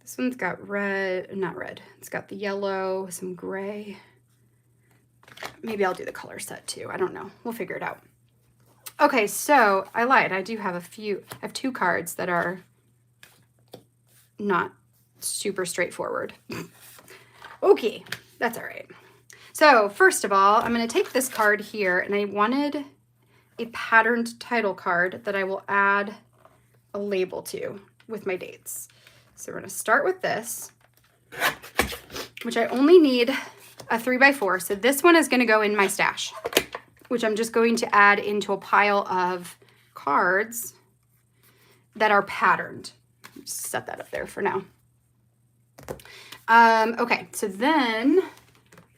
This one's got red, not red, it's got the yellow, some gray. Maybe I'll do the color set too. I don't know. We'll figure it out. Okay, so I lied. I do have I have 2 cards that are not super straightforward. Okay, that's all right. So first of all, I'm going to take this card here and I wanted a patterned title card that I will add a label to with my dates. So we're going to start with this, which I only need a 3x4. So this one is going to go in my stash, which I'm just going to add into a pile of cards that are patterned. Just set that up there for now. Okay, so then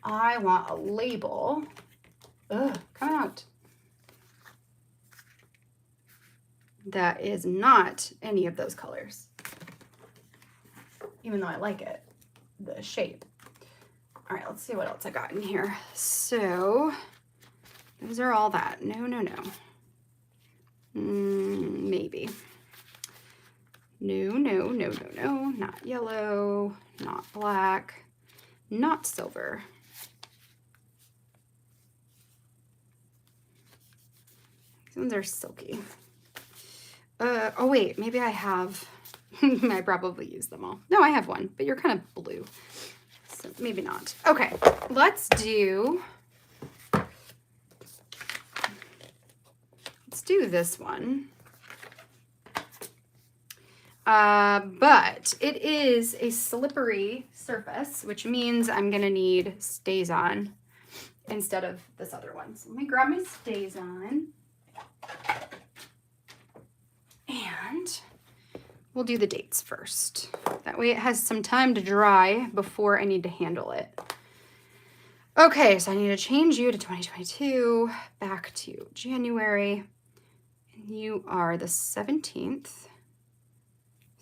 I want a label. Ugh, come out. That is not any of those colors, even though I like it, the shape. All right, let's see what else I got in here. So those are all that. No. Maybe. No. Not yellow, not black, not silver. These ones are silky. Oh wait, maybe I have, I probably used them all. No, I have one, but you're kind of blue. So maybe not. Okay, let's do this one. But it is a slippery surface, which means I'm gonna need Stays On instead of this other one. So let me grab my Stays On. And we'll do the dates first. That way it has some time to dry before I need to handle it. Okay, so I need to change you to 2022, back to January. And you are the 17th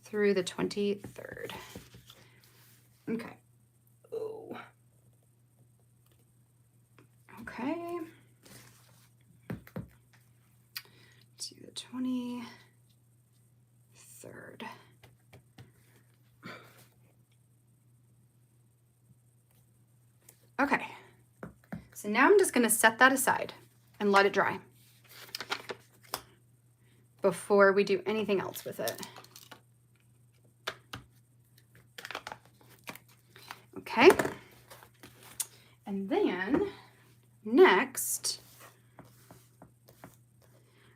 through the 23rd. Okay. Oh. Okay. To the 23rd. Okay, so now I'm just going to set that aside and let it dry before we do anything else with it. Okay, and then next, I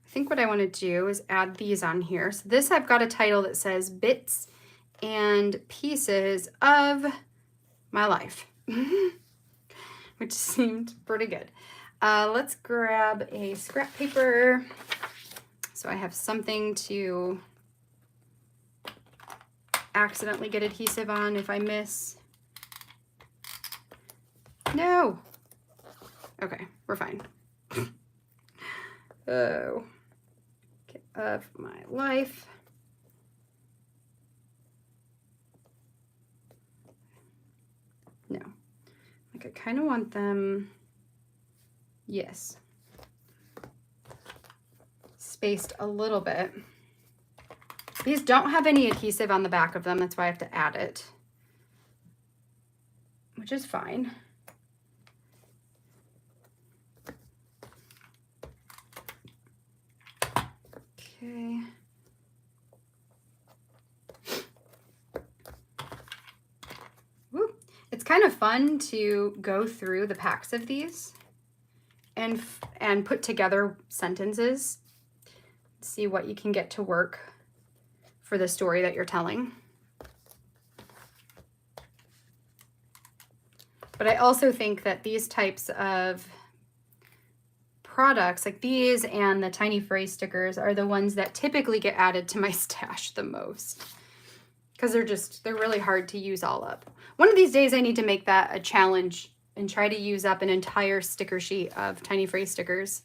think what I want to do is add these on here. So this, I've got a title that says Bits and Pieces of My Life. Which seemed pretty good. Let's grab a scrap paper so I have something to accidentally get adhesive on if I miss. No. Okay, we're fine. Oh, get of my life. No. Like I kind of want them, yes, spaced a little bit. These don't have any adhesive on the back of them. That's why I have to add it, which is fine. Okay, kind of fun to go through the packs of these and put together sentences, see what you can get to work for the story that you're telling. But I also think that these types of products, like these and the tiny phrase stickers, are the ones that typically get added to my stash the most, because they're really hard to use all up. One of these days I need to make that a challenge and try to use up an entire sticker sheet of tiny phrase stickers.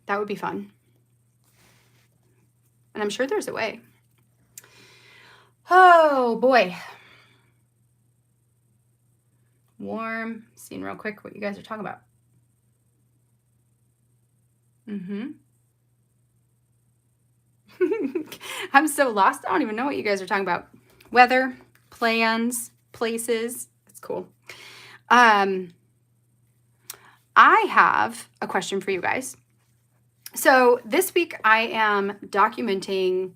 That would be fun. And I'm sure there's a way. Oh boy. Warm. Seeing real quick what you guys are talking about. I'm so lost. I don't even know what you guys are talking about. Weather, plans, places. That's cool. I have a question for you guys. So this week I am documenting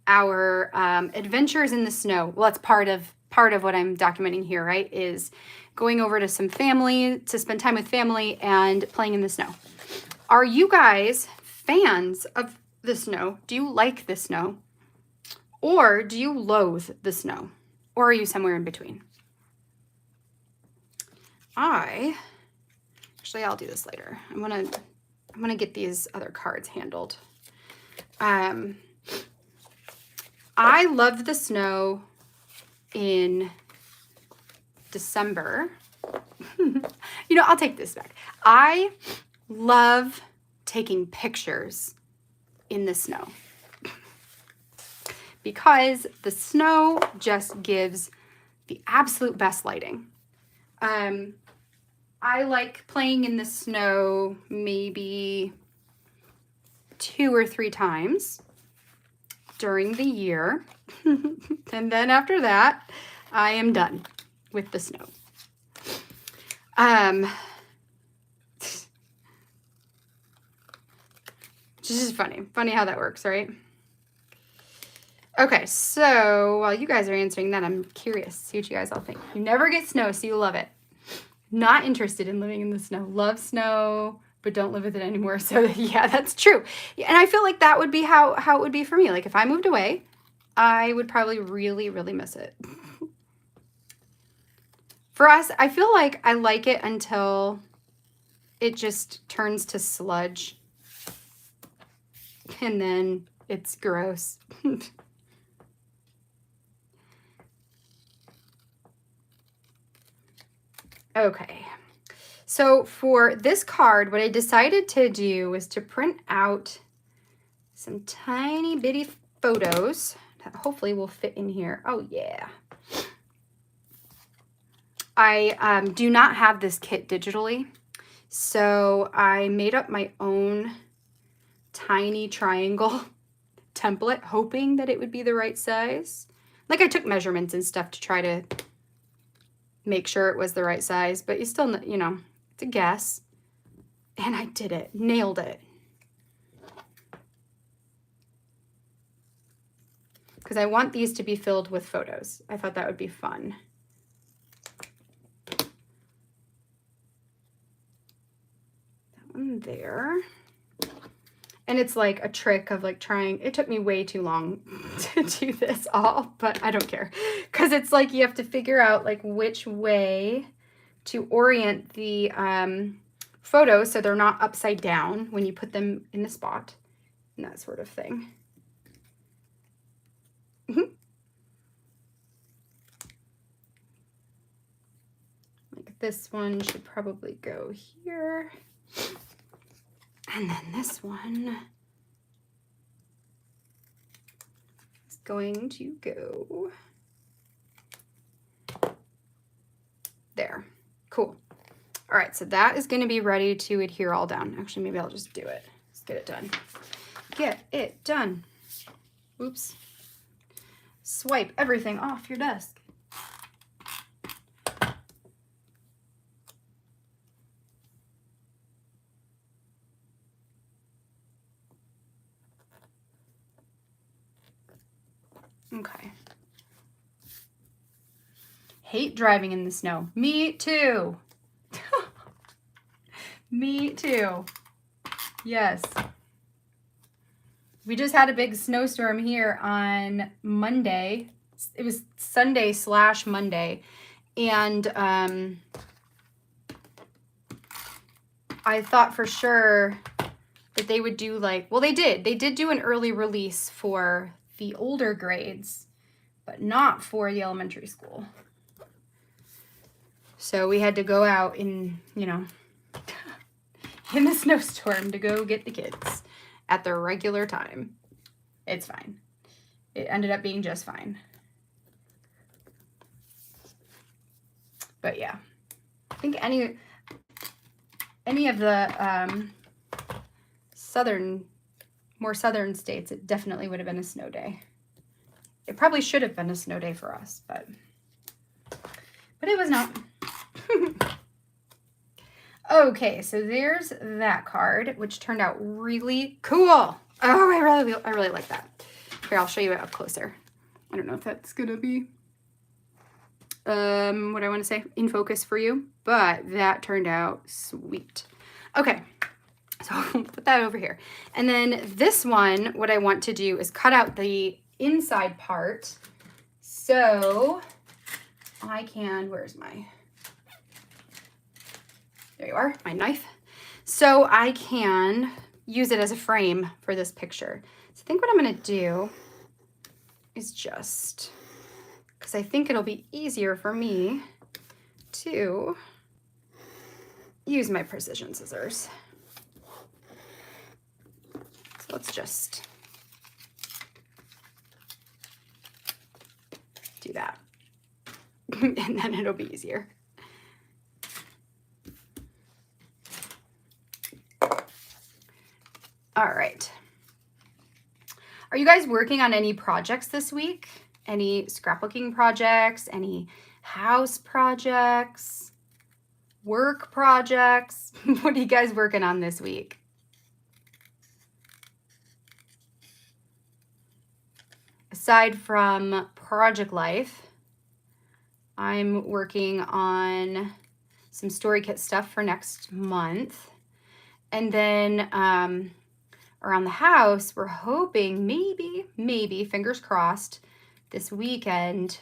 our adventures in the snow. Well, that's part of what I'm documenting here, right? Is going over to some family to spend time with family and playing in the snow. Are you guys fans of the snow? Do you like the snow? Or do you loathe the snow? Or are you somewhere in between? Actually, I'll do this later. I'm gonna get these other cards handled. I loved the snow in December. You know, I'll take this back. I love taking pictures in the snow because the snow just gives the absolute best lighting. I like playing in the snow maybe 2 or 3 times during the year. And then after that, I am done with the snow. This is funny how that works, right? Okay, so while you guys are answering that, I'm curious to see what you guys all think. You never get snow, so you love it. Not interested in living in the snow. Love snow, but don't live with it anymore. So yeah, that's true. And I feel like that would be how it would be for me. Like if I moved away, I would probably really, really miss it. For us, I feel like I like it until it just turns to sludge. And then it's gross. Okay, so for this card, what I decided to do was to print out some tiny bitty photos that hopefully will fit in here. Oh yeah. I do not have this kit digitally, so I made up my own tiny triangle template, hoping that it would be the right size. Like I took measurements and stuff to try to make sure it was the right size, but you still, you know, it's a guess. And I did it, nailed it. Because I want these to be filled with photos. I thought that would be fun. That one there. And it's like a trick of like trying, it took me way too long to do this all, but I don't care. Because it's like you have to figure out like which way to orient the photos so they're not upside down when you put them in the spot and that sort of thing. Like this one should probably go here. And then this one is going to go there. Cool. All right, so that is going to be ready to adhere all down. Actually, maybe I'll just do it. Let's get it done. Get it done. Oops. Swipe everything off your desk. Okay. Hate driving in the snow. Me too. Me too. Yes. We just had a big snowstorm here on Monday. It was Sunday/Monday. And I thought for sure that they would do like, well, they did. They did do an early release for the older grades, but not for the elementary school. So we had to go out in, you know, in the snowstorm to go get the kids at their regular time. It's fine. It ended up being just fine. But yeah, I think any of the more southern states, it definitely would have been a snow day. It probably should have been a snow day for us, but it was not. Okay, so there's that card, which turned out really cool. Oh, I really like that. Here, I'll show you it up closer. I don't know if that's gonna be what I want to say in focus for you, but that turned out sweet. Okay, so I'll put that over here. And then this one, what I want to do is cut out the inside part so I can, where's my, there you are, my knife. So I can use it as a frame for this picture. So I think what I'm gonna do is just, because I think it'll be easier for me to use my precision scissors. So let's just do that. And then it'll be easier. All right. Are you guys working on any projects this week? Any scrapbooking projects? Any house projects? Work projects? What are you guys working on this week? Aside from project life, I'm working on some story kit stuff for next month. And then around the house, we're hoping maybe, fingers crossed, this weekend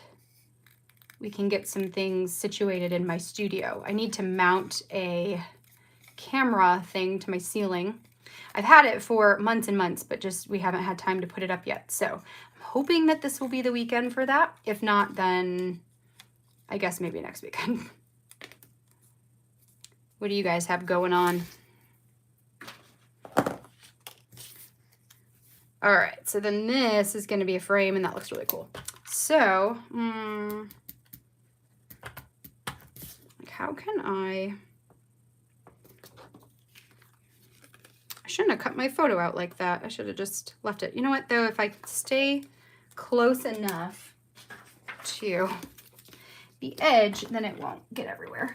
we can get some things situated in my studio. I need to mount a camera thing to my ceiling. I've had it for months and months, but just we haven't had time to put it up yet. So I'm hoping that this will be the weekend for that. If not, then I guess maybe next weekend. What do you guys have going on? All right, so then this is going to be a frame, and that looks really cool. So, like how can I shouldn't have cut my photo out like that. I should have just left it. You know what, though? If I stay close enough to the edge, then it won't get everywhere.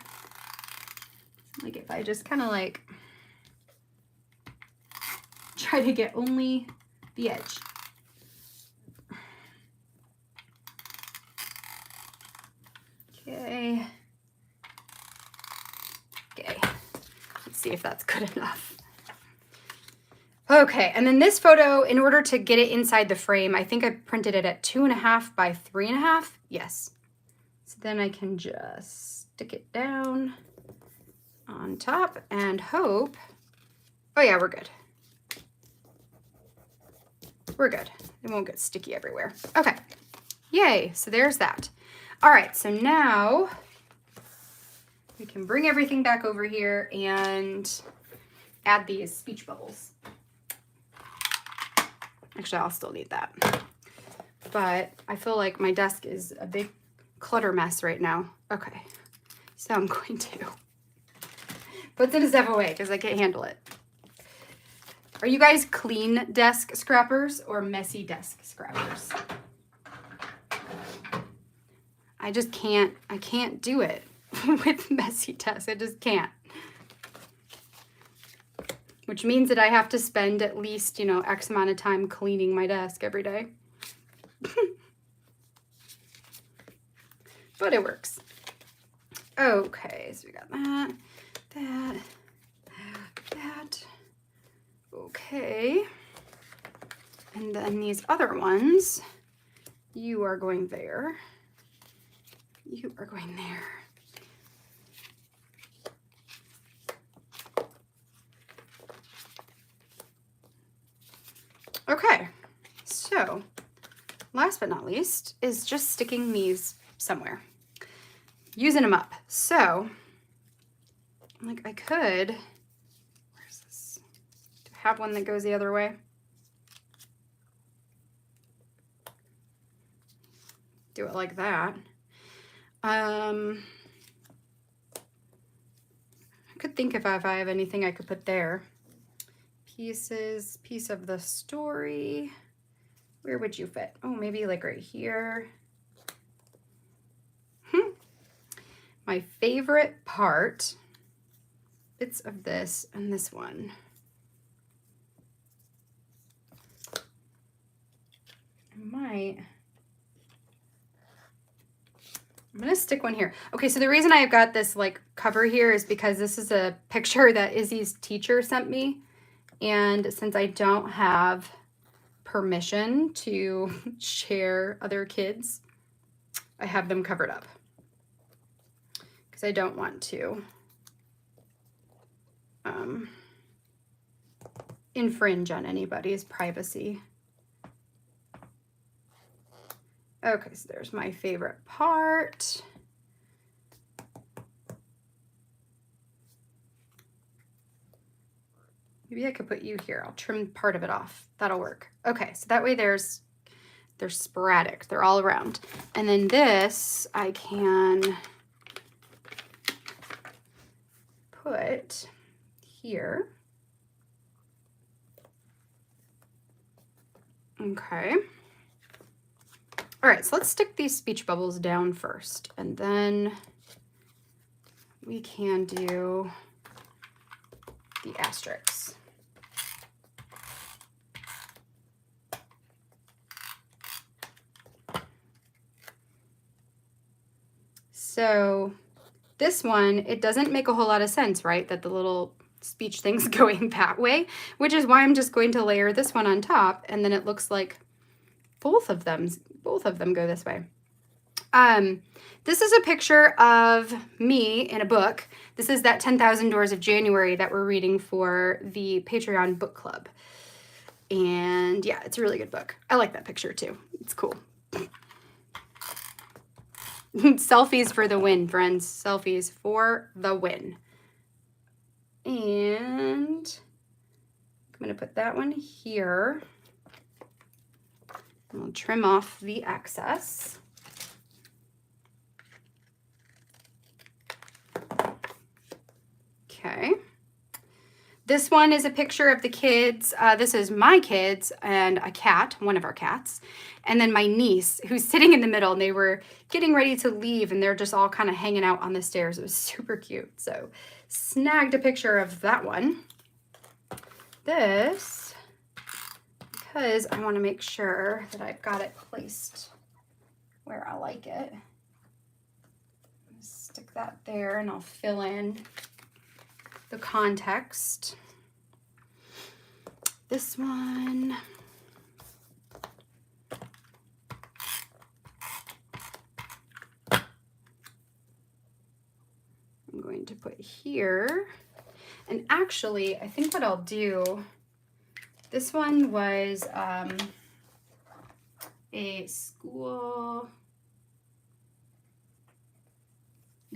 Like if I just kind of like try to get only the edge. Okay. Okay. Let's see if that's good enough. Okay, and then this photo, in order to get it inside the frame, I think I printed it at 2.5 by 3.5. Yes. So then I can just stick it down on top and hope. Oh yeah, we're good. We're good. It won't get sticky everywhere. Okay. Yay. So there's that. All right. So now we can bring everything back over here and add these speech bubbles. Actually, I'll still need that. But I feel like my desk is a big clutter mess right now. Okay. So I'm going to put some stuff away because I can't handle it. Are you guys clean desk scrappers or messy desk scrappers? I just can't, I can't do it with messy desks. I just can't. Which means that I have to spend at least, you know, X amount of time cleaning my desk every day. but it works. Okay, so we got that. Okay. And then these other ones, you are going there. You are going there. Okay, so last but not least is just sticking these somewhere, using them up. So, like I could, where's this? Do I have one that goes the other way? Do it like that. I could think if I have anything I could put there. Piece of the story. Where would you fit? Oh, maybe like right here. My favorite part, bits of this and this one. I'm gonna stick one here. Okay, so the reason I've got this like cover here is because this is a picture that Izzy's teacher sent me. And since I don't have permission to share other kids, I have them covered up because I don't want to infringe on anybody's privacy. Okay, so there's my favorite part. Maybe I could put you here. I'll trim part of it off. That'll work. Okay, so that way they're sporadic. They're all around. And then this I can put here. Okay. All right, so let's stick these speech bubbles down first, and then we can do the asterisks. So this one, it doesn't make a whole lot of sense, right? That the little speech thing's going that way, which is why I'm just going to layer this one on top, and then it looks like both of them go this way. This is a picture of me in a book. This is that 10,000 Doors of January that we're reading for the Patreon book club. And yeah, it's a really good book. I like that picture too. It's cool. Selfies for the win, friends. Selfies for the win. And I'm going to put that one here. I'll trim off the excess. Okay. This one is a picture of the kids. This is my kids and a cat, one of our cats, and then my niece who's sitting in the middle, and they were getting ready to leave and they're just all kind of hanging out on the stairs. It was super cute. So snagged a picture of that one. This, because I want to make sure that I've got it placed where I like it. Stick that there and I'll fill in the context. This one. I'm going to put here. And actually, I think what I'll do, this one was a school.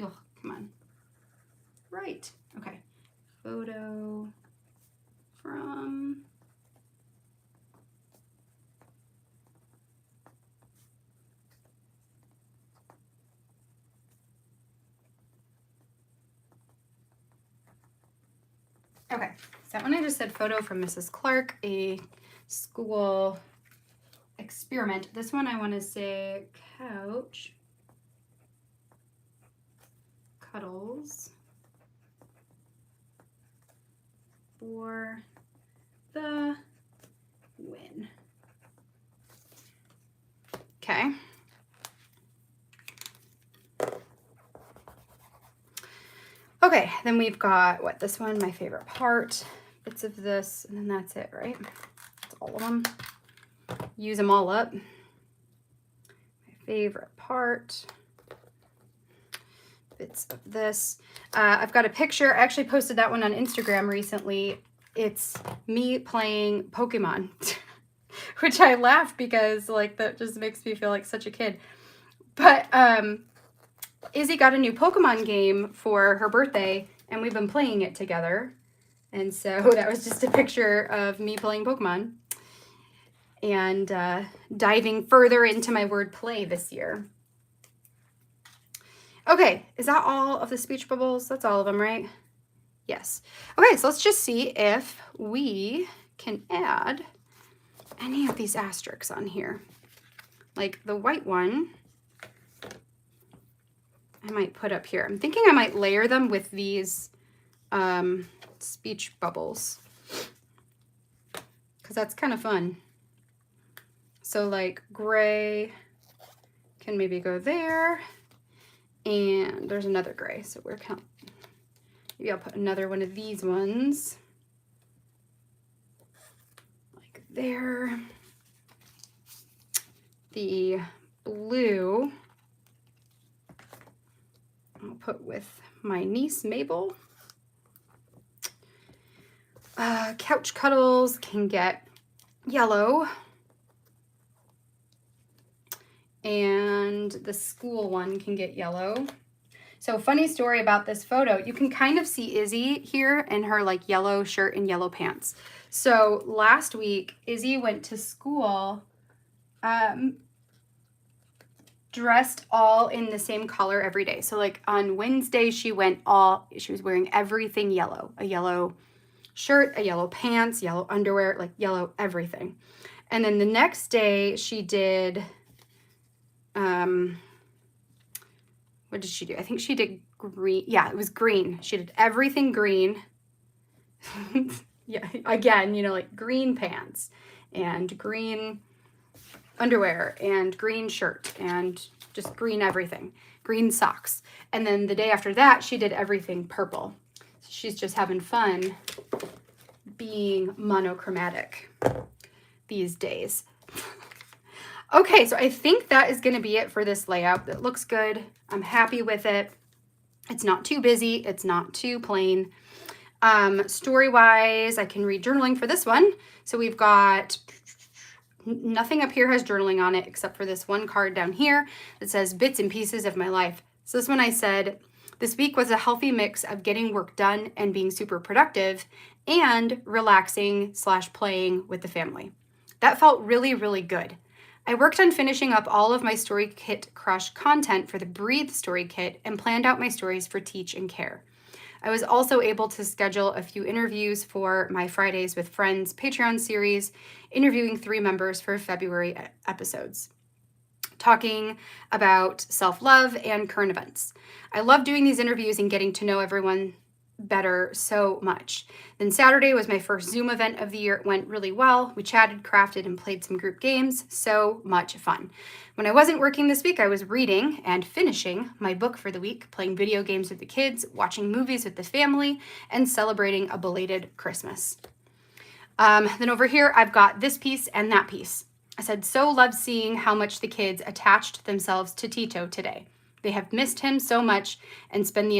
Oh, come on. Right. Okay. Photo from okay, so that one I just said photo from Mrs. Clark, a school experiment. This one I want to say couch cuddles for the win. Okay. Okay, then we've got, what, this one, my favorite part, bits of this, and then that's it, right? That's all of them. Use them all up. My favorite part, bits of this. I've got a picture. I actually posted that one on Instagram recently. It's me playing Pokemon, which I laugh because like that just makes me feel like such a kid. But Izzy got a new Pokemon game for her birthday, and we've been playing it together. And so that was just a picture of me playing Pokemon and diving further into my word play this year. Okay, is that all of the speech bubbles? That's all of them, right? Yes. Okay, so let's just see if we can add any of these asterisks on here. Like the white one, I might put up here. I'm thinking I might layer them with these speech bubbles because that's kind of fun. So like gray can maybe go there, and there's another gray, so we're kind of, maybe I'll put another one of these ones like there. The blue I'll put with my niece Mabel. Couch cuddles can get yellow, and the school one can get yellow. So funny story about this photo, you can kind of see Izzy here in her like yellow shirt and yellow pants. So last week, Izzy went to school dressed all in the same color every day. So like on Wednesday, she was wearing everything yellow, a yellow shirt, a yellow pants, yellow underwear, like yellow everything. And then the next day she did, what did she do? I think she did green. Yeah, it was green. She did everything green. Yeah, again, you know, like green pants and green underwear and green shirt and just green everything, green socks. And then the day after that, she did everything purple. She's just having fun being monochromatic these days. Okay, so I think that is going to be it for this layout. It looks good. I'm happy with it. It's not too busy. It's not too plain. Story-wise, I can read journaling for this one. So we've got nothing up here has journaling on it except for this one card down here that says bits and pieces of my life. So this one I said, this week was a healthy mix of getting work done and being super productive and relaxing / playing with the family. That felt really, really good. I worked on finishing up all of my Story Kit Crush content for the Breathe Story Kit and planned out my stories for Teach and Care. I was also able to schedule a few interviews for my Fridays with Friends Patreon series, interviewing 3 members for February episodes, talking about self-love and current events. I love doing these interviews and getting to know everyone better so much. Then Saturday was my first Zoom event of the year. It went really well. We chatted, crafted, and played some group games. So much fun. When I wasn't working this week, I was reading and finishing my book for the week, playing video games with the kids, watching movies with the family, and celebrating a belated Christmas. Then over here, I've got this piece and that piece. I said, so loved seeing how much the kids attached themselves to Tito today. They have missed him so much and spent the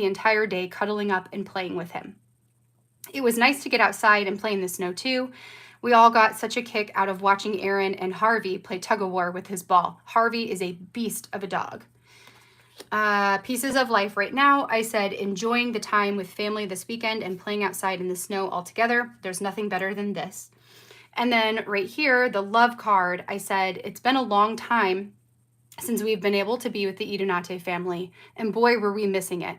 entire day cuddling up and playing with him. It was nice to get outside and play in the snow too. We all got such a kick out of watching Aaron and Harvey play tug-of-war with his ball. Harvey is a beast of a dog. Pieces of life right now. I said enjoying the time with family this weekend and playing outside in the snow all together. There's nothing better than this. And then right here, the love card, I said it's been a long time since we've been able to be with the Idunate family, and boy, were we missing it.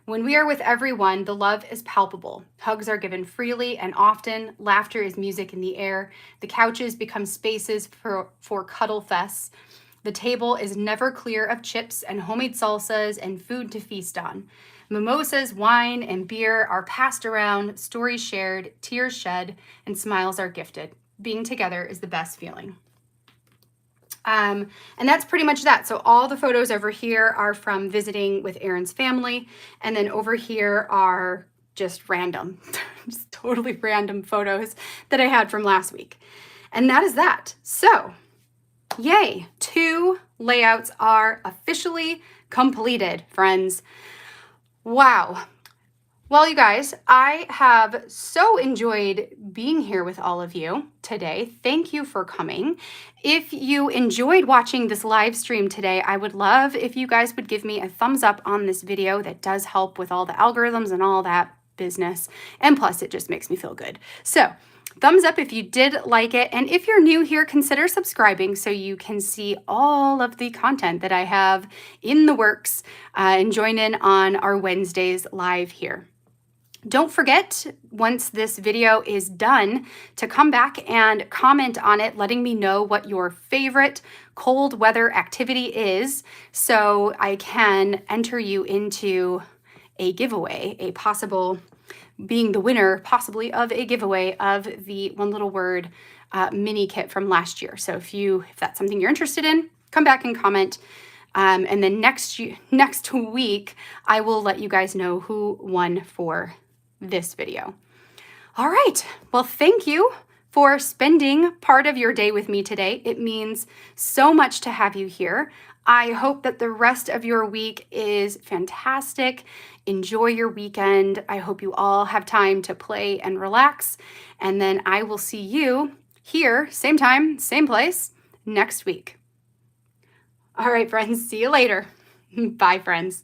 When we are with everyone, the love is palpable. Hugs are given freely and often. Laughter is music in the air. The couches become spaces for cuddle fests. The table is never clear of chips and homemade salsas and food to feast on. Mimosas, wine, and beer are passed around, stories shared, tears shed, and smiles are gifted. Being together is the best feeling. And that's pretty much that. So all the photos over here are from visiting with Aaron's family. And then over here are just random, just totally random photos that I had from last week. And that is that. So yay, 2 layouts are officially completed, friends. Wow. Well, you guys, I have so enjoyed being here with all of you today. Thank you for coming. If you enjoyed watching this live stream today, I would love if you guys would give me a thumbs up on this video. That does help with all the algorithms and all that business. And plus, it just makes me feel good. So thumbs up if you did like it. And if you're new here, consider subscribing so you can see all of the content that I have in the works and join in on our Wednesdays live here. Don't forget, once this video is done, to come back and comment on it, letting me know what your favorite cold weather activity is so I can enter you into a giveaway, a possible being the winner possibly of a giveaway of the One Little Word mini kit from last year. So if that's something you're interested in, come back and comment. And then next week, I will let you guys know who won for this video. All right. Well, thank you for spending part of your day with me today. It means so much to have you here. I hope that the rest of your week is fantastic. Enjoy your weekend. I hope you all have time to play and relax. And then I will see you here, same time, same place, next week. All right, friends. See you later. Bye, friends.